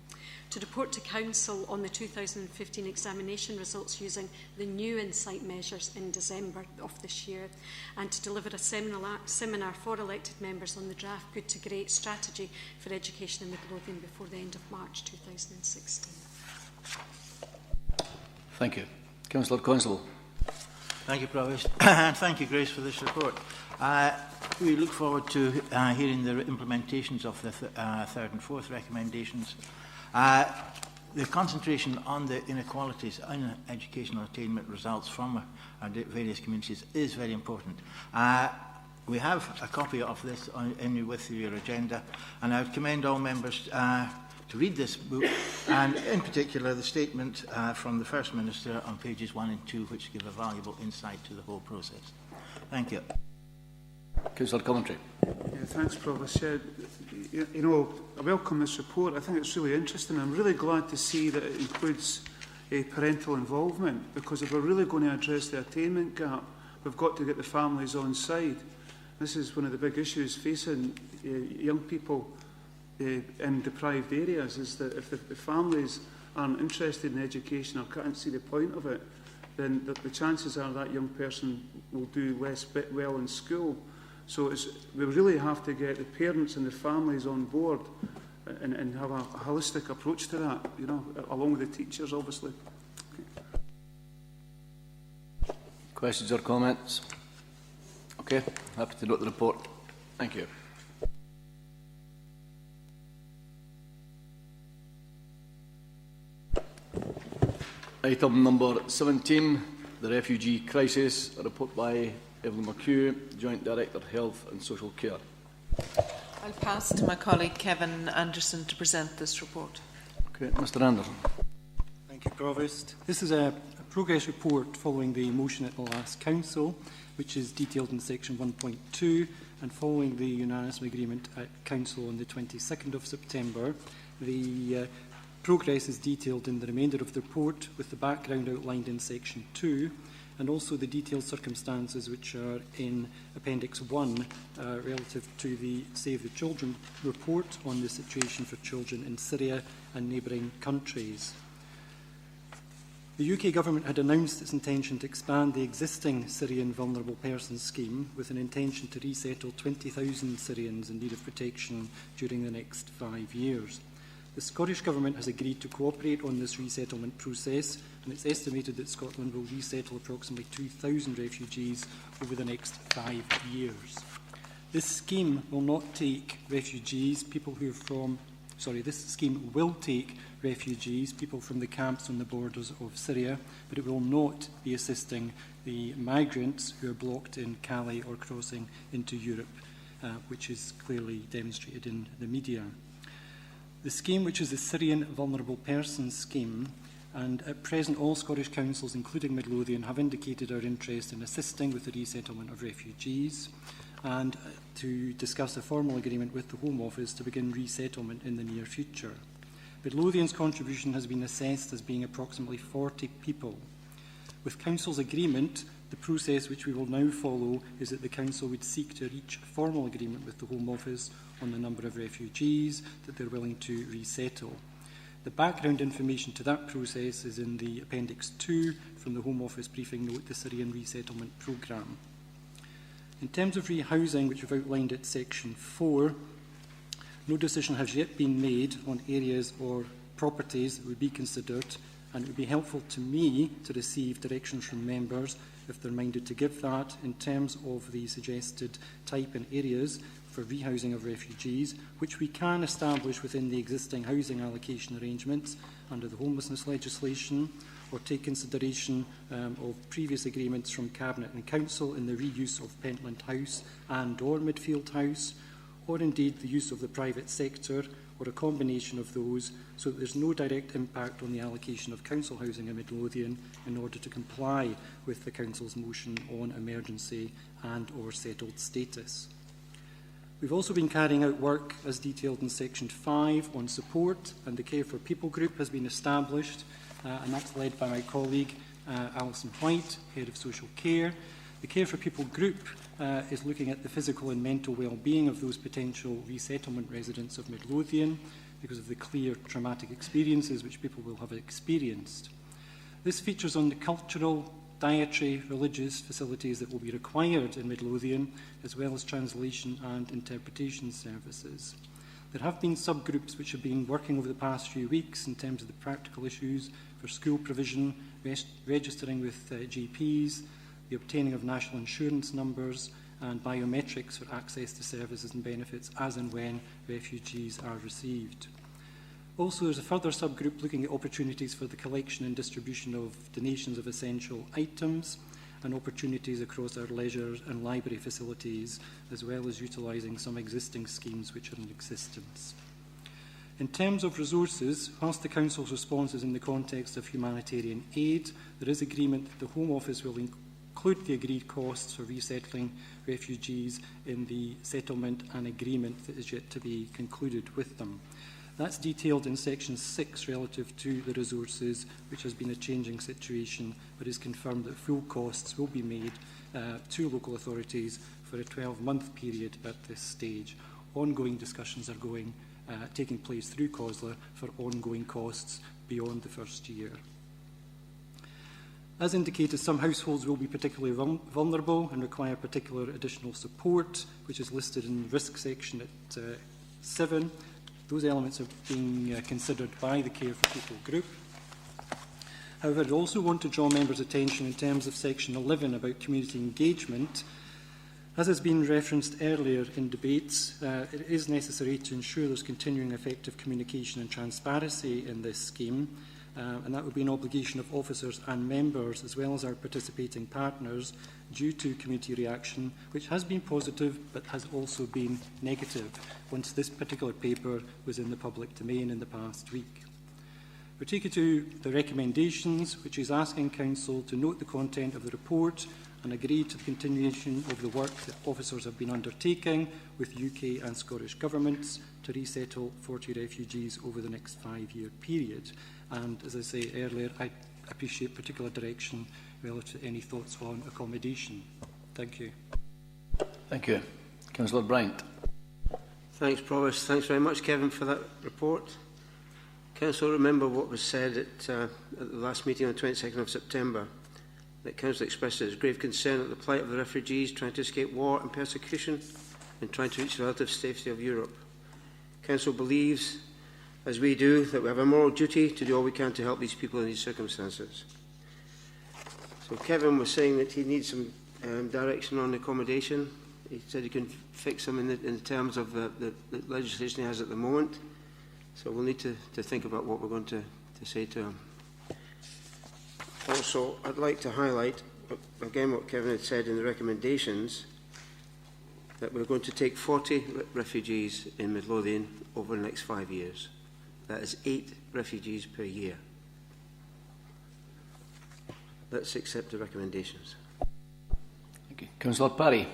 To report to Council on the 2015 examination results using the new insight measures in December of this year. And to deliver a seminar for elected members on the draft Good to Great strategy for education in Midlothian before the end of March 2016. Thank you. Councillor Constable. Thank you, Provost. And thank you, Grace, for this report. We look forward to hearing the implementations of the third and fourth recommendations. The concentration on the inequalities in educational attainment results from our various communities is very important. We have a copy of this with your agenda, and I would commend all members to read this book, and in particular the statement from the First Minister on pages 1 and 2, which give a valuable insight to the whole process. Thank you. Councillor Coventry. Yeah, thanks, Provost. You know, I welcome this report. I think it's really interesting. I'm really glad to see that it includes parental involvement, because if we're really going to address the attainment gap, we've got to get the families on side. This is one of the big issues facing young people in deprived areas, is that if the families aren't interested in education or can't see the point of it, then the chances are that young person will do less well in school. So we really have to get the parents and the families on board and have a holistic approach to that, you know, along with the teachers, obviously. Okay. Questions or comments? Okay, happy to note the report. Thank you. Item number 17, the refugee crisis, a report by Evelyn McHugh, Joint Director Health and Social Care. I'll pass to my colleague Kevin Anderson to present this report. Okay, Mr Anderson. Thank you, Provost. This is a progress report following the motion at the last Council, which is detailed in section 1.2, and following the unanimous agreement at Council on the 22nd of September. The progress is detailed in the remainder of the report, with the background outlined in section 2, and also the detailed circumstances which are in Appendix 1 relative to the Save the Children report on the situation for children in Syria and neighbouring countries. The UK Government had announced its intention to expand the existing Syrian Vulnerable Persons Scheme with an intention to resettle 20,000 Syrians in need of protection during the next 5 years. The Scottish Government has agreed to cooperate on this resettlement process, and it's estimated that Scotland will resettle approximately 2,000 refugees over the next 5 years. This scheme will not take refugees, this scheme will take refugees, people from the camps on the borders of Syria, but it will not be assisting the migrants who are blocked in Calais or crossing into Europe, which is clearly demonstrated in the media. The scheme, which is the Syrian Vulnerable Persons Scheme, and at present all Scottish councils, including Midlothian, have indicated our interest in assisting with the resettlement of refugees and to discuss a formal agreement with the Home Office to begin resettlement in the near future. Midlothian's contribution has been assessed as being approximately 40 people. With Council's agreement, the process which we will now follow is that the Council would seek to reach formal agreement with the Home Office on the number of refugees that they're willing to resettle. The background information to that process is in the Appendix 2 from the Home Office briefing note, the Syrian Resettlement Programme. In terms of rehousing, which we've outlined at Section 4, no decision has yet been made on areas or properties that would be considered, and it would be helpful to me to receive directions from members, if they're minded to give that, in terms of the suggested type and areas for rehousing of refugees, which we can establish within the existing housing allocation arrangements under the homelessness legislation, or take consideration of previous agreements from Cabinet and Council in the reuse of Pentland House and or Midfield House, or indeed the use of the private sector, or a combination of those, so that there's no direct impact on the allocation of council housing in Midlothian in order to comply with the Council's motion on emergency and or settled status. We've also been carrying out work, as detailed in Section 5, on support, and the Care for People group has been established, and that's led by my colleague Alison White, Head of Social Care. The Care for People group is looking at the physical and mental well-being of those potential resettlement residents of Midlothian because of the clear traumatic experiences which people will have experienced. This features on the cultural, dietary, religious facilities that will be required in Midlothian, as well as translation and interpretation services. There have been subgroups which have been working over the past few weeks in terms of the practical issues for school provision, registering with GPs, the obtaining of national insurance numbers, and biometrics for access to services and benefits as and when refugees are received. Also, there's a further subgroup looking at opportunities for the collection and distribution of donations of essential items and opportunities across our leisure and library facilities, as well as utilising some existing schemes which are in existence. In terms of resources, whilst the Council's response is in the context of humanitarian aid, there is agreement that the Home Office will include the agreed costs for resettling refugees in the settlement and agreement that is yet to be concluded with them. That's detailed in Section 6 relative to the resources, which has been a changing situation, but is confirmed that full costs will be made to local authorities for a 12-month period at this stage. Ongoing discussions are going taking place through COSLA for ongoing costs beyond the first year. As indicated, some households will be particularly vulnerable and require particular additional support, which is listed in the risk section at 7. Those elements are being considered by the Care for People group. However, I also want to draw members' attention in terms of section 11 about community engagement. As has been referenced earlier in debates, it is necessary to ensure there's continuing effective communication and transparency in this scheme, and that would be an obligation of officers and members, as well as our participating partners, due to community reaction, which has been positive but has also been negative once this particular paper was in the public domain in the past week. We take you to the recommendations, which is asking Council to note the content of the report and agree to the continuation of the work that officers have been undertaking with UK and Scottish governments to resettle 40 refugees over the next 5-year period. And as I say earlier, I appreciate particular direction relative to any thoughts on accommodation. Thank you. Thank you. Councillor Bryant. Thanks, Provost. Thanks very much, Kevin, for that report. Council, remember what was said at the last meeting on the 22nd of September, that Council expressed its grave concern at the plight of the refugees trying to escape war and persecution and trying to reach the relative safety of Europe. Council believes, as we do, that we have a moral duty to do all we can to help these people in these circumstances. So Kevin was saying that he needs some direction on accommodation. He said he can fix them in terms of the legislation he has at the moment. So we'll need to think about what we're going to say to him. Also, I'd like to highlight, again, what Kevin had said in the recommendations, that we're going to take 40 refugees in Midlothian over the next 5 years. That is 8 refugees per year. Let's accept the recommendations. Thank you. Councillor Parry.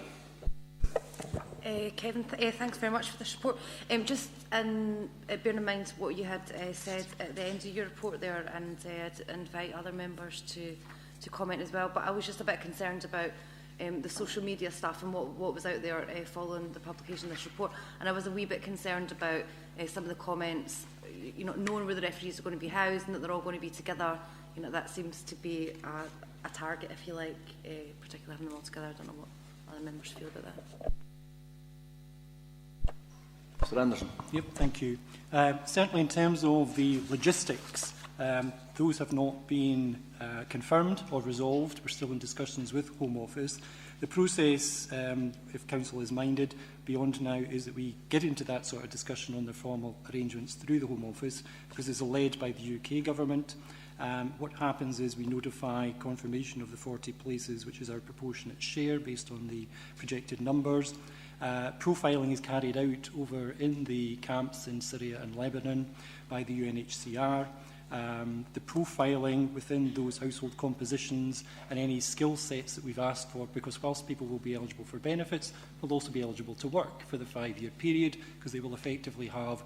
Kevin, thanks very much for this report. Just bearing in mind what you had said at the end of your report there, and I'd invite other members to comment as well, but I was just a bit concerned about the social media stuff and what was out there following the publication of this report, and I was a wee bit concerned about some of the comments, you know, knowing where the refugees are going to be housed and that they're all going to be together. You know, that seems to be a target, if you like, particularly having them all together. I don't know what other members feel about that. Mr Anderson. Yep, thank you. Certainly in terms of the logistics, those have not been confirmed or resolved. We're still in discussions with Home Office. The process, if Council is minded, beyond now is that we get into that sort of discussion on the formal arrangements through the Home Office, because it's led by the UK Government. What happens is we notify confirmation of the 40 places, which is our proportionate share based on the projected numbers. Profiling is carried out over in the camps in Syria and Lebanon by the UNHCR. The profiling within those household compositions and any skill sets that we've asked for, because whilst people will be eligible for benefits, they'll also be eligible to work for the 5-year period, because they will effectively have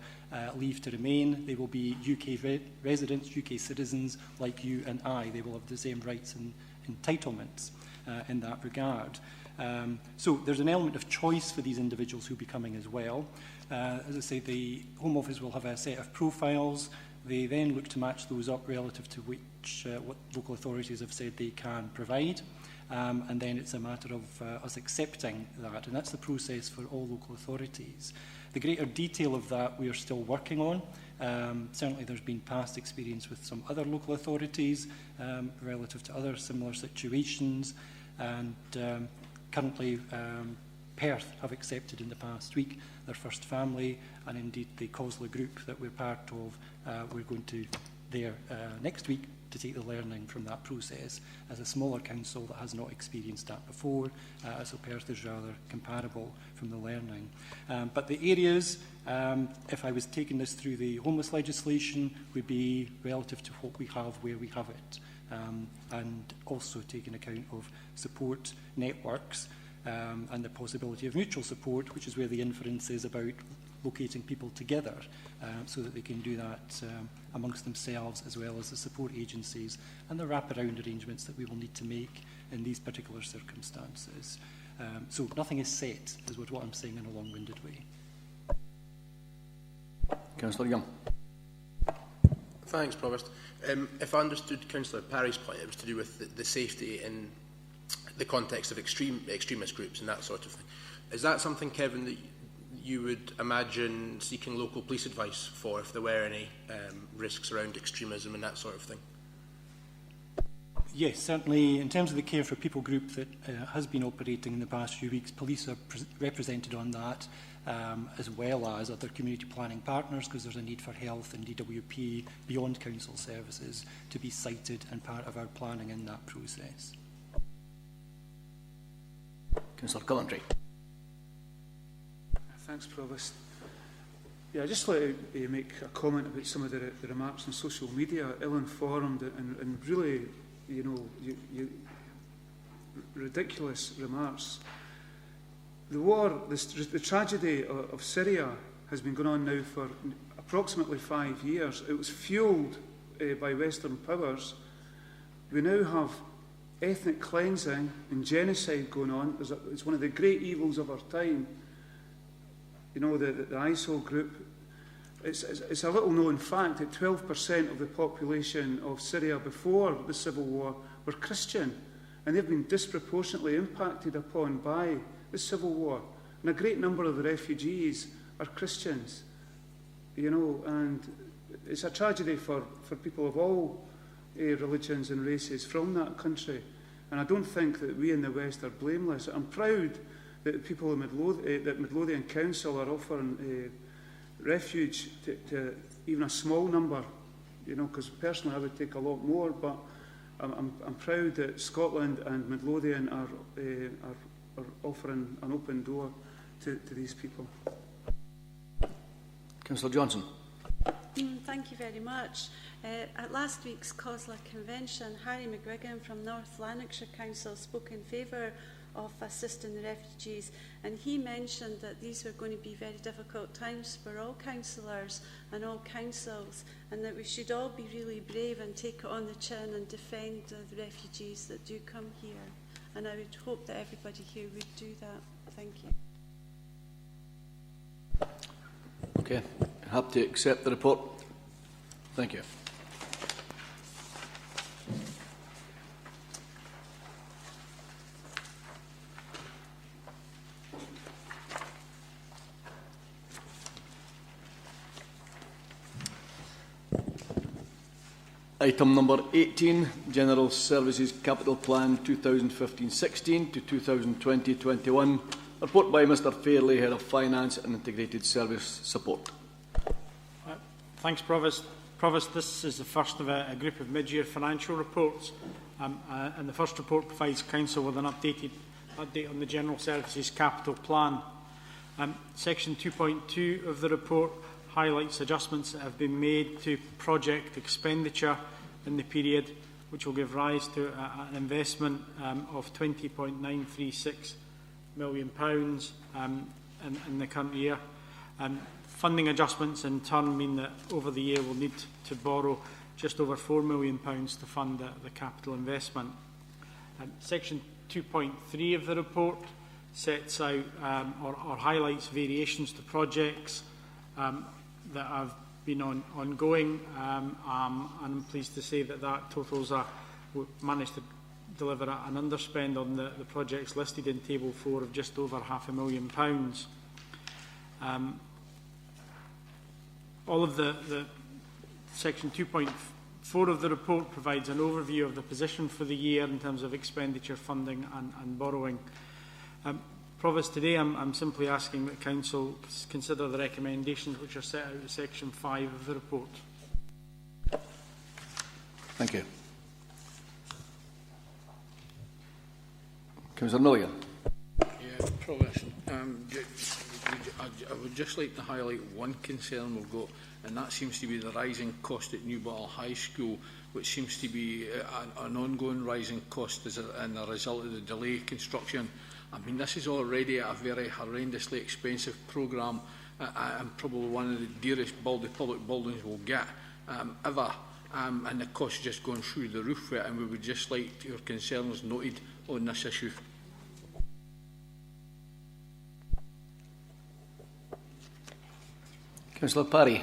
leave to remain. They will be UK residents, UK citizens like you and I. They will have the same rights and entitlements in that regard. So there's an element of choice for these individuals who will be coming as well. As I say, the Home Office will have a set of profiles. They then look to match those up relative to which what local authorities have said they can provide. And then it's a matter of us accepting that. And that's the process for all local authorities. The greater detail of that we are still working on. Certainly there's been past experience with some other local authorities relative to other similar situations. And currently, Perth have accepted in the past week their first family, and indeed the COSLA group that we're part of, we're going to there next week to take the learning from that process as a smaller council that has not experienced that before, so Perth is rather comparable from the learning. But the areas, if I was taking this through the homeless legislation, would be relative to what we have, where we have it. And also taking account of support networks and the possibility of mutual support, which is where the inference is about locating people together so that they can do that amongst themselves as well as the support agencies and the wraparound arrangements that we will need to make in these particular circumstances. So nothing is set, is what I'm saying in a long-winded way. Councillor Young. Thanks, Provost. If I understood Councillor Parry's point, it was to do with the safety in the context of extremist groups and that sort of thing. Is that something, Kevin, that you would imagine seeking local police advice for if there were any risks around extremism and that sort of thing? Yes, certainly. In terms of the Care for People group that has been operating in the past few weeks, police are represented on that, as well as other community planning partners, because there's a need for health and DWP beyond council services to be cited and part of our planning in that process. Councillor Coventry. Thanks, Provost. Yeah, I'd just like to make a comment about some of the remarks on social media, ill-informed and really, you know, ridiculous remarks. The war, the tragedy of Syria has been going on now for approximately 5 years. It was fuelled by Western powers. We now have ethnic cleansing and genocide going on. It's one of the great evils of our time. You know, the ISIL group, it's a little known fact that 12% of the population of Syria before the civil war were Christian, and they've been disproportionately impacted upon by the civil war. And a great number of the refugees are Christians, you know, and it's a tragedy for people of all religions and races from that country. And I don't think that we in the West are blameless. I'm proud that the people of Midlothian Council are offering refuge to even a small number, you know, because personally I would take a lot more, but I'm proud that Scotland and Midlothian are offering an open door to these people. Councillor Johnson. Thank you very much. At last week's COSLA convention, Harry McGuigan from North Lanarkshire Council spoke in favour of assisting the refugees, and he mentioned that these were going to be very difficult times for all councillors and all councils, and that we should all be really brave and take it on the chin and defend the refugees that do come here. And I would hope that everybody here would do that. Thank you. Okay, happy to accept the report. Thank you. Item number 18, General Services Capital Plan 2015-16 to 2020-21. Report by Mr Fairley, Head of Finance and Integrated Service Support. Thanks, Provost. Provost, this is the first of a group of mid-year financial reports, and the first report provides Council with an update on the General Services Capital Plan. Section 2.2 of the report highlights adjustments that have been made to project expenditure in the period, which will give rise to an investment of £20.936 million in the current year. Funding adjustments in turn mean that over the year we'll need to borrow just over £4 million to fund the capital investment. Section 2.3 of the report sets out or highlights variations to projects that have been ongoing, and I'm pleased to say that totals we've managed to deliver an underspend on the projects listed in Table 4 of just over £500,000. All of the Section 2.4 of the report provides an overview of the position for the year in terms of expenditure, funding and borrowing. Provost, today I'm simply asking that Council consider the recommendations which are set out in Section 5 of the report. Thank you. Councillor Milligan. Yeah, Provost, I would just like to highlight one concern we've got, and that seems to be the rising cost at Newbottle High School, which seems to be an ongoing rising cost as a result of the delay construction. I mean, this is already a very horrendously expensive programme, and probably one of the dearest public buildings we'll get ever, and the cost is just going through the roof with it, and we would just like your concerns noted on this issue. Councillor Parry.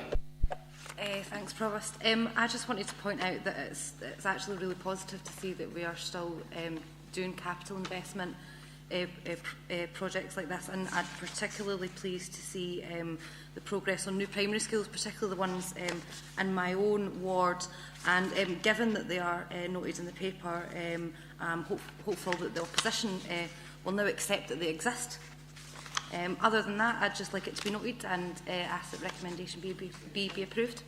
Thanks, Provost. I just wanted to point out that it's actually really positive to see that we are still doing capital investment projects like this, and I'm particularly pleased to see the progress on new primary schools, particularly the ones in my own ward. And given that they are noted in the paper, I'm hopeful that the opposition will now accept that they exist. Other than that, I'd just like it to be noted and ask that the recommendation be approved.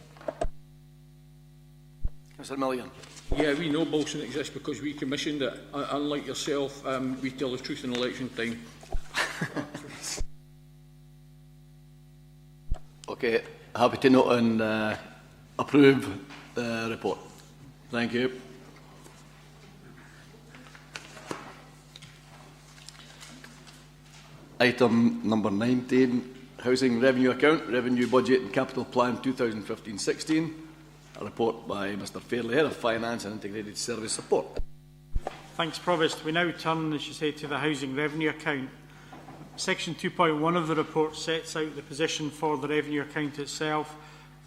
Councillor Milligan. Yeah, we know Bolson exists because we commissioned it. Unlike yourself, we tell the truth in election time. Okay, happy to note and approve the report. Thank you. Item number 19, Housing Revenue Account, Revenue Budget and Capital Plan 2015-16. A report by Mr Fairley, Head of Finance and Integrated Service Support. Thanks, Provost. We now turn, as you say, to the Housing Revenue Account. Section 2.1 of the report sets out the position for the revenue account itself,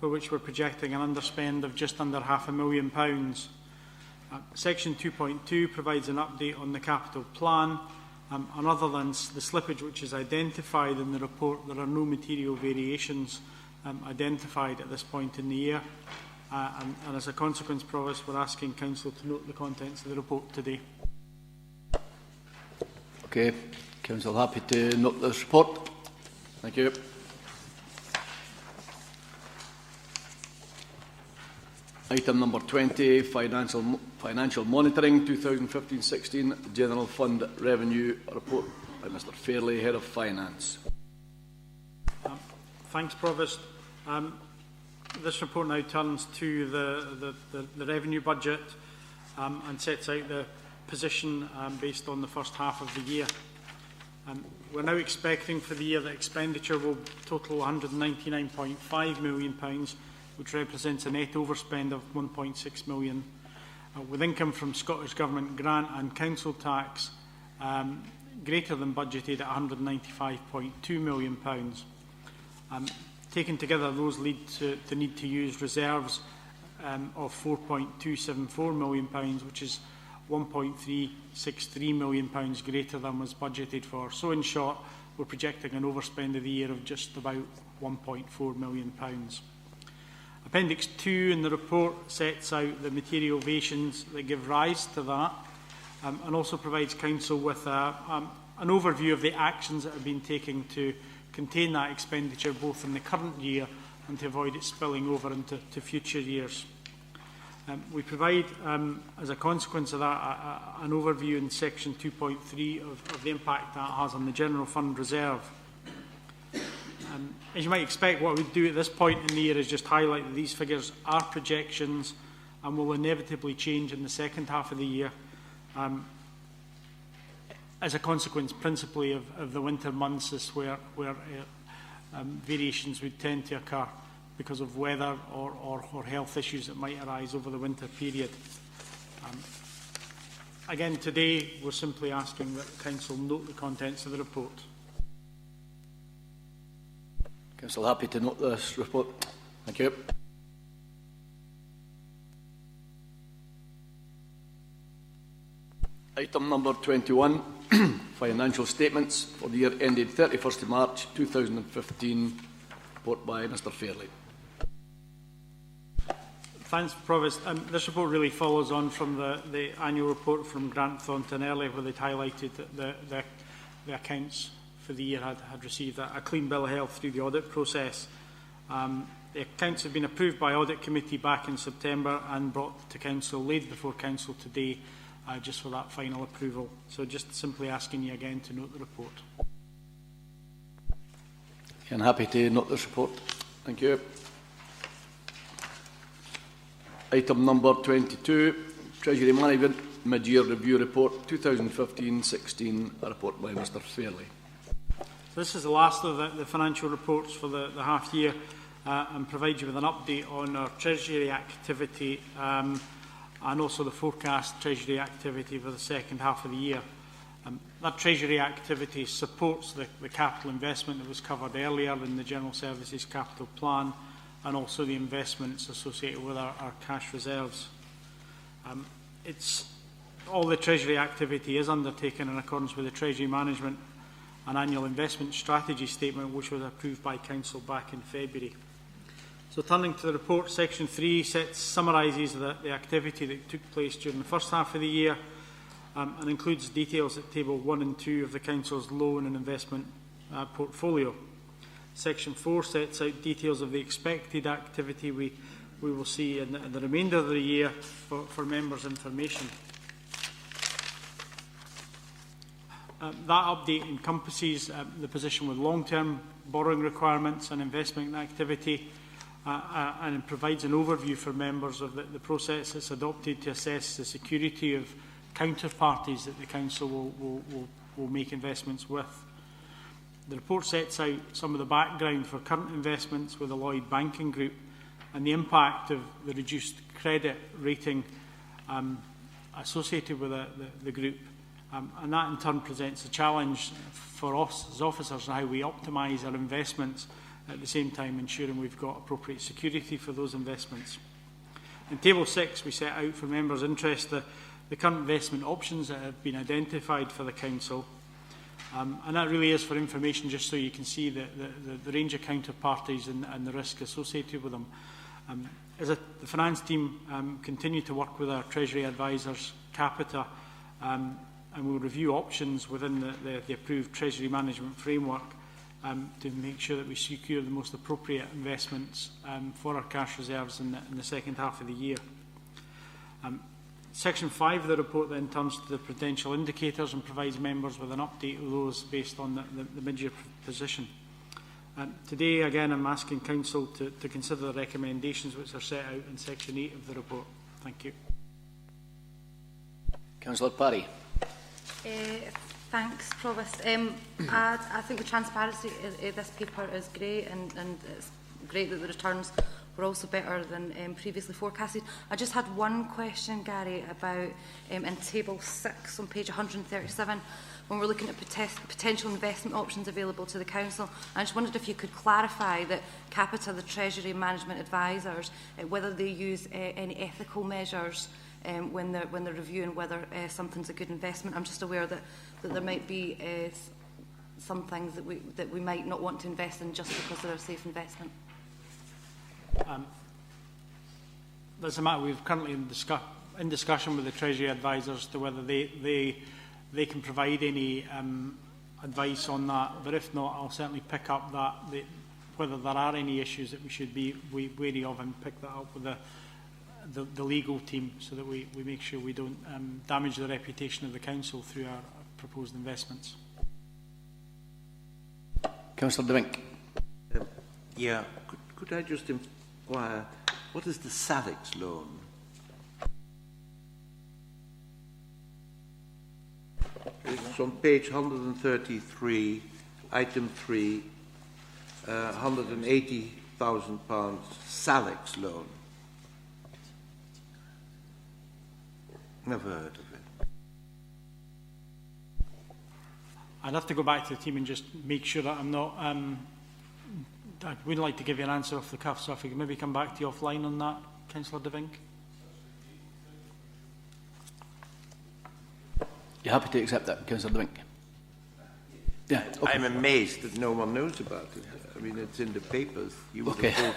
for which we're projecting an underspend of just under £500,000. Section 2.2 provides an update on the capital plan, and other than the slippage which is identified in the report, there are no material variations identified at this point in the year. And as a consequence, Provost, we're asking Council to note the contents of the report today. Okay, Council happy to note this report. Thank you. Item number 20, Financial Monitoring 2015-16, General Fund Revenue Report by Mr Fairley, Head of Finance. Thanks, Provost. This report now turns to the revenue budget and sets out the position based on the first half of the year. We're now expecting for the year that expenditure will total £199.5 million, which represents a net overspend of £1.6 million, with income from Scottish Government grant and council tax greater than budgeted at £195.2 million. Taken together, those lead to the need to use reserves of £4.274 million, which is £1.363 million greater than was budgeted for. So, in short, we're projecting an overspend of the year of just about £1.4 million. Appendix 2 in the report sets out the material variations that give rise to that, and also provides Council with an overview of the actions that have been taken to contain that expenditure both in the current year and to avoid it spilling over into future years. We provide, as a consequence of that, an overview in section 2.3 of the impact that has on the General Fund Reserve. As you might expect, what we do at this point in the year is just highlight that these figures are projections and will inevitably change in the second half of the year, as a consequence principally of the winter months is where variations would tend to occur because of weather or health issues that might arise over the winter period. Again, today we're simply asking that the Council note the contents of the report. Council happy to note this report. Thank you. Item number 21, Financial Statements for the year ended 31st of March 2015, report by Mr Fairley. Thanks, Provost. This report really follows on from the annual report from Grant Thornton earlier, where they'd highlighted that the accounts for the year had received a clean bill of health through the audit process. The accounts have been approved by Audit Committee back in September and brought to Council, laid before Council today, just for that final approval. So just simply asking you again to note the report. I'm happy to note this report. Thank you. Item number 22, Treasury Management Mid-Year Review Report 2015-16, a report by Mr Fairley. This is the last of the financial reports for the half year and provides you with an update on our Treasury activity and also the forecast Treasury activity for the second half of the year. that Treasury activity supports the capital investment that was covered earlier in the General Services Capital Plan, and also the investments associated with our cash reserves. All the Treasury activity is undertaken in accordance with the Treasury Management and Annual Investment Strategy Statement, which was approved by Council back in February. So turning to the report, Section 3 summarises the activity that took place during the first half of the year, and includes details at Table 1 and 2 of the Council's loan and investment portfolio. Section 4 sets out details of the expected activity we will see in the remainder of the year for members' information. That update encompasses the position with long-term borrowing requirements and investment activity, and provides an overview for members of the process that's adopted to assess the security of counterparties that the Council will make investments with. The report sets out some of the background for current investments with the Lloyd Banking Group and the impact of the reduced credit rating associated with the group. And that in turn presents a challenge for us as officers on how we optimise our investments, at the same time ensuring we've got appropriate security for those investments. In Table 6 we set out for members' interest the current investment options that have been identified for the Council, and that really is for information just so you can see the range of counterparties and the risk associated with them. The finance team continue to work with our Treasury advisors, Capita, and we'll review options within the approved Treasury Management Framework to make sure that we secure the most appropriate investments for our cash reserves in the second half of the year. Section 5 of the report then turns to the potential indicators and provides members with an update of those based on the mid-year position. Today, again, I'm asking Council to consider the recommendations which are set out in Section 8 of the report. Thank you. Councillor Parry. Thanks, Provost. I think the transparency of this paper is great, and it's great that the returns were also better than previously forecasted. I just had one question, Gary, about in Table 6 on page 137, when we're looking at potential investment options available to the Council. I just wondered if you could clarify that Capita, the Treasury Management Advisors, whether they use any ethical measures when they're reviewing whether something's a good investment. I'm just aware that there might be some things that we might not want to invest in just because they're a safe investment. That's a matter we're currently in discussion with the Treasury advisors as to whether they can provide any advice on that. But if not, I'll certainly pick up whether there are any issues that we should be wary of, and pick that up with the legal team, so that we make sure we don't damage the reputation of the Council through our proposed investments. Councillor De Wink. Yeah, could I just inquire, what is the Salix loan? It's on page 133, item 3, £180,000 Salix loan. Never heard of it. I'd have to go back to the team and just make sure that I'm not... I wouldn't like to give you an answer off the cuff, so if we could maybe come back to you offline on that, Councillor De Wink. You happy to accept that, Councillor De Wink? Yeah. Okay. I'm amazed that no one knows about it. I mean, it's in the papers. You would have thought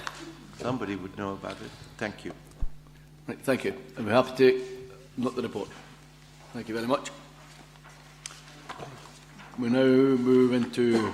somebody would know about it. Thank you. Right, thank you. And we're happy to note the report. Thank you very much. We now move into